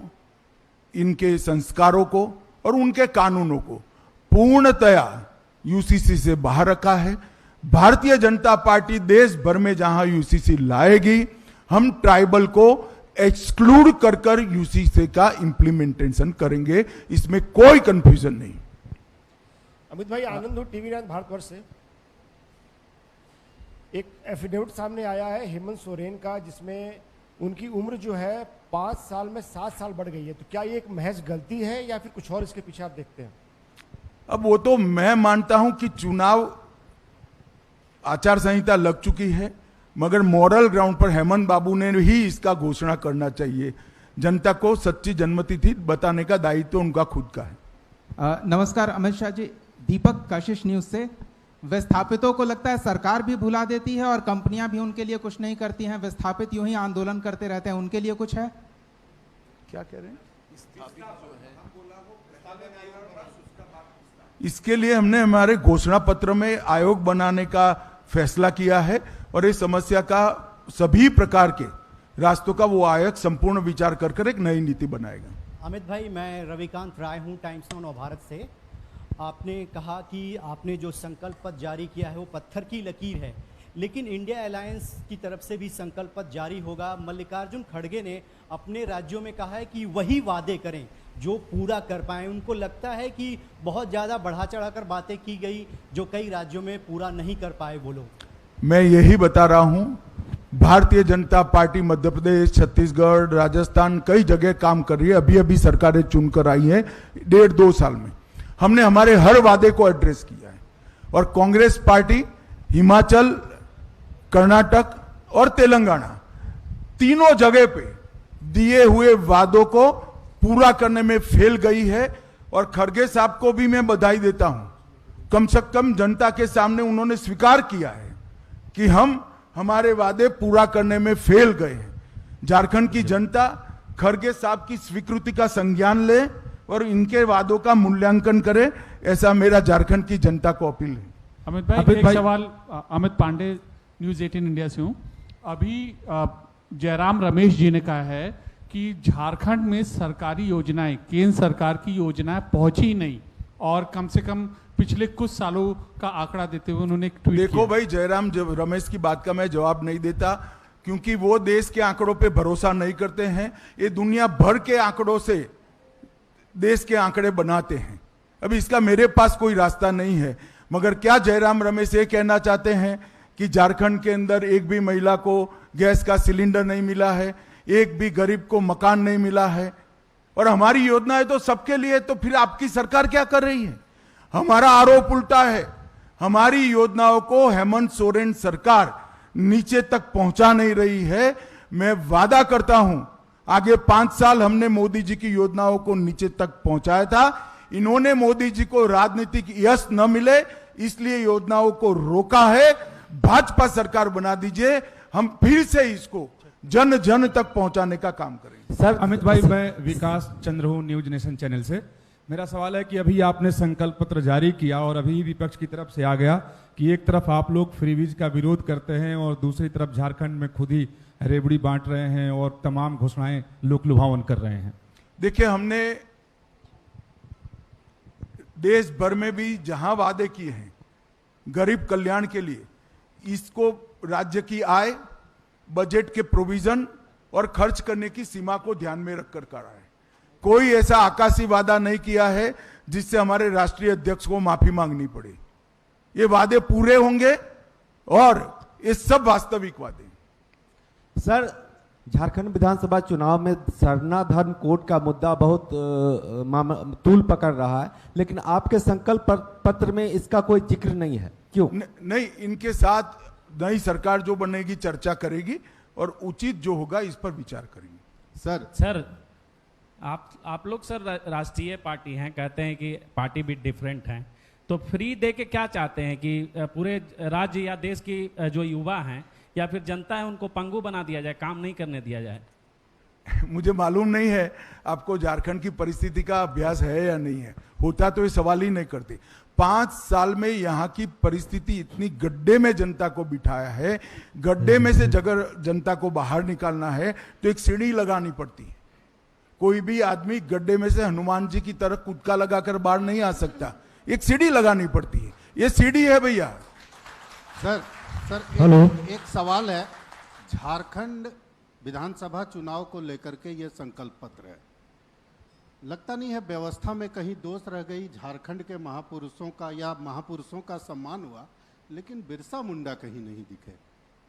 इनके संस्कारों को और उनके कानूनों को पूर्णतया यूसीसी से बाहर रखा है। भारतीय जनता पार्टी देश भर में जहां यूसीसी लाएगी, हम ट्राइबल को एक्सक्लूड कर यूसीसी का इंप्लीमेंटेशन करेंगे, इसमें कोई कंफ्यूजन नहीं। अमित भाई, आनंद हो, TV9 भारतवर्ष से। एक एफिडेविट सामने आया है हेमंत सोरेन का, जिसमें उनकी उम्र जो है 5 साल में 7 साल बढ़ गई है। तो क्या ये एक महज गलती है या फिर कुछ और इसके पीछे आप देखते हैं? अब वो तो मैं मानता हूं कि चुनाव आचार संहिता लग चुकी है, मगर मॉरल ग्राउंड पर हेमंत बाबू ने ही इसका घोषणा करना चाहिए। जनता को सच्ची जन्मतिथि बताने का दायित्व उनका खुद का है। नमस्कार अमित शाह जी, दीपक कशिश न्यूज से। विस्थापितों को लगता है सरकार भी भुला देती है और कंपनियां भी उनके लिए कुछ नहीं करती हैं, विस्थापित यूं ही आंदोलन करते रहते हैं, उनके लिए कुछ है? क्या कह रहे हैं? इसके लिए हमने हमारे घोषणा पत्र में आयोग बनाने का फैसला किया है और इस समस्या का सभी प्रकार के रास्तों का वो आयोग संपूर्ण विचार कर एक नई नीति बनाएगा। अमित भाई, मैं रविकांत राय हूं, टाइम्स नाउ नवभारत से। आपने कहा कि आपने जो संकल्प पत्र जारी किया है वो पत्थर की लकीर है, लेकिन इंडिया अलायंस की तरफ से भी संकल्प पत्र जारी होगा। मल्लिकार्जुन खड़गे ने अपने राज्यों में कहा है कि वही वादे करें जो पूरा कर पाए। उनको लगता है कि बहुत ज़्यादा बढ़ा चढ़ाकर बातें की गई जो कई राज्यों में पूरा नहीं कर पाए वो लोग। मैं यही बता रहा हूं, भारतीय जनता पार्टी मध्य प्रदेश, छत्तीसगढ़, राजस्थान कई जगह काम कर रही है। अभी अभी सरकारें चुनकर आई है 1.5-2 साल में। हमने हमारे हर वादे को एड्रेस किया है और कांग्रेस पार्टी हिमाचल, कर्नाटक और तेलंगाना तीनों जगह पे दिए हुए वादों को पूरा करने में फेल गई है। और खड़गे साहब को भी मैं बधाई देता हूं, कम से कम जनता के सामने उन्होंने स्वीकार किया है कि हम हमारे वादे पूरा करने में फेल गए हैं। झारखंड की जनता खड़गे साहब की स्वीकृति का संज्ञान ले और इनके वादों का मूल्यांकन करे, ऐसा मेरा झारखंड की जनता को अपील है। अमित भाई, एक सवाल। अमित पांडे, न्यूज 18 इंडिया से हूं। अभी जयराम रमेश जी ने कहा है कि झारखंड में सरकारी योजनाएं, केंद्र सरकार की योजनाएं पहुंची नहीं और कम से कम पिछले कुछ सालों का आंकड़ा देते हुए उन्होंने एक ट्वीट देखो भाई, जयराम रमेश की बात का मैं जवाब नहीं देता क्योंकि वो देश के आंकड़ों पे भरोसा नहीं करते हैं। ये दुनिया भर के आंकड़ों से देश के आंकड़े बनाते हैं। अभी इसका मेरे पास कोई रास्ता नहीं है, मगर क्या जयराम रमेश ये कहना चाहते हैं कि झारखंड के अंदर एक भी महिला को गैस का सिलेंडर नहीं मिला है, एक भी गरीब को मकान नहीं मिला है? और हमारी योजनाएं तो सबके लिए, तो फिर आपकी सरकार क्या कर रही है? हमारा आरोप उल्टा है, हमारी योजनाओं को हेमंत सोरेन सरकार नीचे तक पहुंचा नहीं रही है। मैं वादा करता हूं आगे 5 साल हमने मोदी जी की योजनाओं को नीचे तक पहुंचाया था। इन्होंने मोदी जी को राजनीतिक यश न मिले इसलिए योजनाओं को रोका है। भाजपा सरकार बना दीजिए, हम फिर से इसको जन जन तक पहुंचाने का काम करेंगे। सर अमित भाई, मैं विकास चंद्र हूं, न्यूज नेशन चैनल से। मेरा सवाल है कि अभी आपने संकल्प पत्र जारी किया और अभी विपक्ष की तरफ से आ गया कि एक तरफ आप लोग फ्रीवीज का विरोध करते हैं और दूसरी तरफ झारखंड में खुद ही रेवड़ी बांट रहे हैं और तमाम घोषणाएं लोक लुभावन कर रहे हैं। देखिए, हमने देश भर में भी जहां वादे किए हैं गरीब कल्याण के लिए, इसको राज्य की आय, बजट के प्रोविजन और खर्च करने की सीमा को ध्यान में रखकर करा है। कोई ऐसा आकाशी वादा नहीं किया है जिससे हमारे राष्ट्रीय अध्यक्ष को माफी मांगनी पड़े। ये वादे पूरे होंगे और ये सब वास्तविक वादे। सर, झारखंड विधानसभा चुनाव में सरना धर्म कोड का मुद्दा बहुत तूल पकड़ रहा है, लेकिन आपके संकल्प पत्र में इसका कोई जिक्र नहीं है, क्यों? नहीं, इनके साथ नई सरकार जो बनेगी चर्चा करेगी और उचित जो होगा इस पर विचार करेंगे। सर आप लोग सर राष्ट्रीय पार्टी हैं, कहते हैं कि पार्टी भी डिफरेंट हैं, तो फ्री दे के क्या चाहते हैं कि पूरे राज्य या देश की जो युवा हैं या फिर जनता है उनको पंगु बना दिया जाए, काम नहीं करने दिया जाए? मुझे मालूम नहीं है आपको झारखंड की परिस्थिति का अभ्यास है या नहीं है, होता तो ये सवाल ही नहीं करते। 5 साल में यहाँ की परिस्थिति इतनी गड्ढे में जनता को बिठाया है, गड्ढे में से जगह जनता को बाहर निकालना है तो एक सीढ़ी लगानी पड़ती है। कोई भी आदमी गड्ढे में से हनुमान जी की तरह कुदका लगाकर बाहर नहीं आ सकता, एक सीढ़ी लगानी पड़ती है। ये सीढ़ी है भैया। सर हेलो, एक सवाल है, झारखंड विधानसभा चुनाव को लेकर के ये संकल्प पत्र है, लगता नहीं है व्यवस्था में कहीं दोष रह गई? झारखंड के महापुरुषों का या महापुरुषों का सम्मान हुआ, लेकिन बिरसा मुंडा कहीं नहीं दिखे।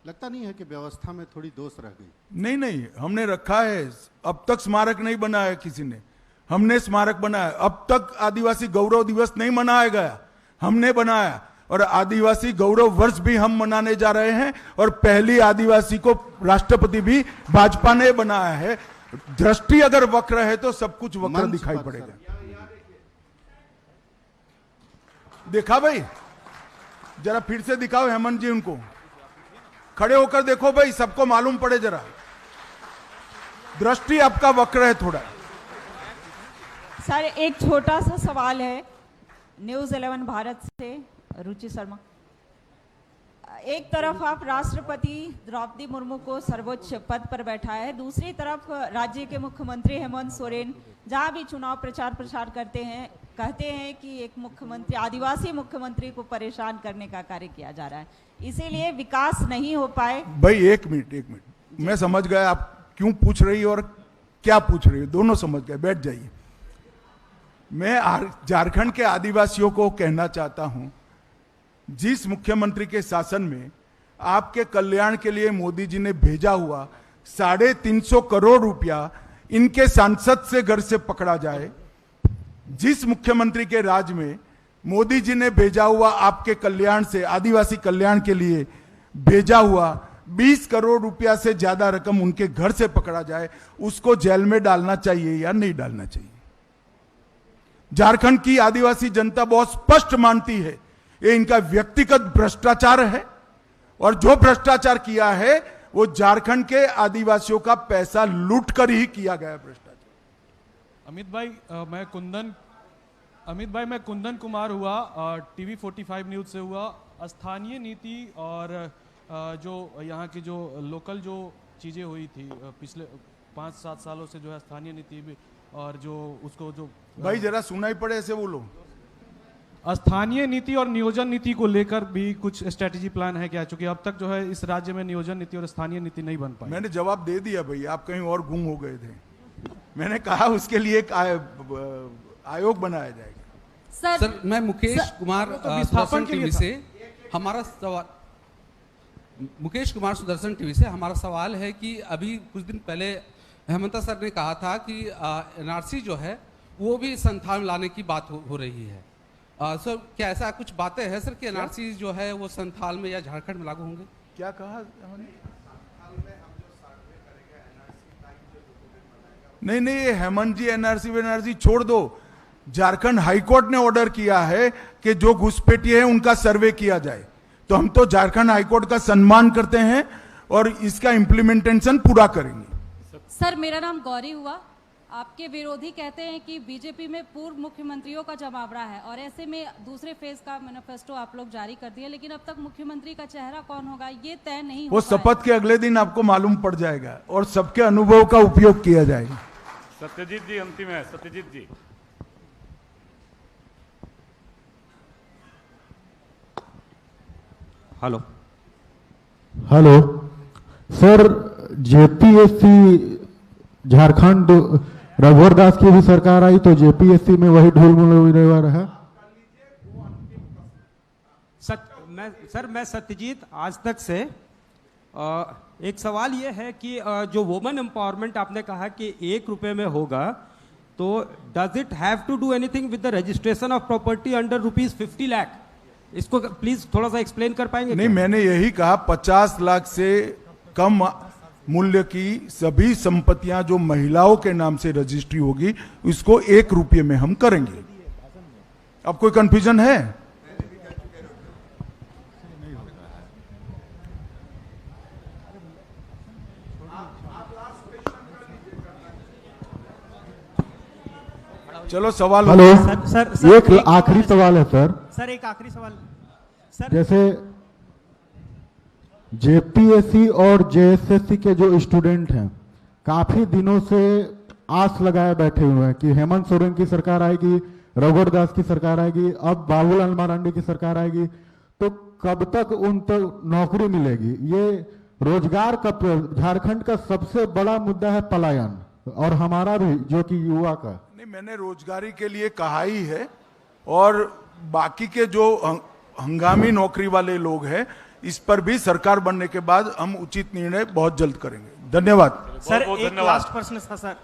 लगता नहीं है कि व्यवस्था में थोड़ी दोष रह गई? नहीं, हमने रखा है। अब तक स्मारक नहीं बनाया किसी ने, हमने स्मारक बनाया। अब तक आदिवासी गौरव दिवस नहीं मनाया गया, हमने बनाया। और आदिवासी गौरव वर्ष भी हम मनाने जा रहे हैं और पहली आदिवासी को राष्ट्रपति भी भाजपा ने बनाया है। दृष्टि अगर वक्र है तो सब कुछ वक्र दिखाई पड़ेगा। देखा भाई, जरा फिर से दिखाओ हेमंत जी, उनको खड़े होकर देखो भाई, सबको मालूम पड़े जरा, दृष्टि आपका वक्र है थोड़ा। सर एक छोटा सा सवाल है न्यूज़ 11 भारत से, रुचि शर्मा। एक तरफ आप राष्ट्रपति द्रौपदी मुर्मू को सर्वोच्च पद पर बैठाया है, दूसरी तरफ राज्य के मुख्यमंत्री हेमंत सोरेन जहां भी चुनाव प्रचार प्रसार करते हैं कहते हैं कि एक मुख्यमंत्री, आदिवासी मुख्यमंत्री को परेशान करने का कार्य किया जा रहा है, इसीलिए विकास नहीं हो पाए। भाई एक मिनट, मैं समझ गया आप क्यों पूछ रही हो और क्या पूछ रही हो, दोनों समझ गए, बैठ जाइए। मैं झारखंड के आदिवासियों को कहना चाहता हूं, जिस मुख्यमंत्री के शासन में आपके कल्याण के लिए मोदी जी ने भेजा हुआ 350 करोड़ रुपया इनके सांसद से घर से पकड़ा जाए, जिस मुख्यमंत्री के राज में मोदी जी ने भेजा हुआ आपके कल्याण से, आदिवासी कल्याण के लिए भेजा हुआ 20 करोड़ रुपया से ज्यादा रकम उनके घर से पकड़ा जाए, उसको जेल में डालना चाहिए या नहीं डालना चाहिए? झारखंड की आदिवासी जनता बहुत स्पष्ट मानती है ये इनका व्यक्तिगत भ्रष्टाचार है, और जो भ्रष्टाचार किया है वो झारखंड के आदिवासियों का पैसा लूट कर ही किया गया भ्रष्टाचार। अमित भाई मैं कुंदन कुमार हुआ, टीवी 45 न्यूज से हुआ। स्थानीय नीति और जो यहाँ की जो लोकल जो चीजें हुई थी पिछले 5-7 सालों से, जो है स्थानीय नीति भी, और जो उसको जो भाई जरा सुनाई पड़े ऐसे बोलो। स्थानीय नीति और नियोजन नीति को लेकर भी कुछ स्ट्रेटेजी प्लान है क्या? चूंकि अब तक जो है इस राज्य में नियोजन नीति और स्थानीय नीति नहीं बन पाई। मैंने जवाब दे दिया भाई, आप कहीं और गुम हो गए थे। मैंने कहा उसके लिए एक आयोग बनाया जाएगा। सर मैं मुकेश कुमार सुदर्शन टीवी से, हमारा सवाल मुकेश कुमार सुदर्शन टीवी से, हमारा सवाल है कि अभी कुछ दिन पहले हेमंता सर ने कहा था कि एनआरसी जो है वो भी संथाल लाने की बात हो रही है। सर क्या ऐसा कुछ बातें हैं सर कि एनआरसी जो है वो संथाल में या झारखंड में लागू होंगे? क्या कहा? नहीं, ये हेमंत जी एनआरसी छोड़ दो। झारखंड हाईकोर्ट ने ऑर्डर किया है कि जो घुसपैठी है उनका सर्वे किया जाए, तो हम तो झारखंड हाईकोर्ट का सम्मान करते हैं और इसका इम्प्लीमेंटेशन पूरा करेंगे। सर मेरा नाम गौरी हुआ। आपके विरोधी कहते हैं कि बीजेपी में पूर्व मुख्यमंत्रियों का जमावड़ा है, और ऐसे में दूसरे फेज का मैनिफेस्टो आप लोग जारी कर दिए, लेकिन अब तक मुख्यमंत्री का चेहरा कौन होगा ये तय नहीं हो वो शपथ के अगले दिन आपको मालूम पड़ जाएगा और सबके अनुभव का उपयोग किया जाएगा। सत्यजीत जी अंतिम है। सत्यजीत जी। हेलो सर, जेपीएससी झारखंड रघुवर दास की भी सरकार आई तो जेपीएससी में वही ढोल रहा। मैं सत्यजीत आज तक से। एक सवाल ये है कि जो वुमेन एम्पावरमेंट आपने कहा कि 1 रुपए में होगा, तो does it have to do anything with the registration of property under ₹50 lakh? इसको प्लीज थोड़ा सा एक्सप्लेन कर पाएंगे? नहीं, मैंने यही कहा 50 लाख से कम मूल्य की सभी संपत्तियां जो महिलाओं के नाम से रजिस्ट्री होगी उसको 1 रुपये में हम करेंगे। अब कोई कंफ्यूजन है? चलो सवाल। हेलो सर, एक आखिरी सवाल है सर। एक आखिरी सवाल सर। जैसे जेपीएससी और जेएसएससी के जो स्टूडेंट हैं काफी दिनों से आस लगाए बैठे हुए हैं कि हेमंत सोरेन की सरकार आएगी, रघुवर दास की सरकार आएगी, अब बाबूलाल मरांडी की सरकार आएगी, तो कब तक उन तक नौकरी मिलेगी? ये रोजगार का, झारखंड का सबसे बड़ा मुद्दा है पलायन, और हमारा भी जो कि युवा का। नहीं, मैंने रोजगारी के लिए कहा ही है, और बाकी के जो हंगामी नौकरी वाले लोग हैं इस पर भी सरकार बनने के बाद हम उचित निर्णय बहुत जल्द करेंगे। धन्यवाद सर। एक लास्ट प्रश्न था सर।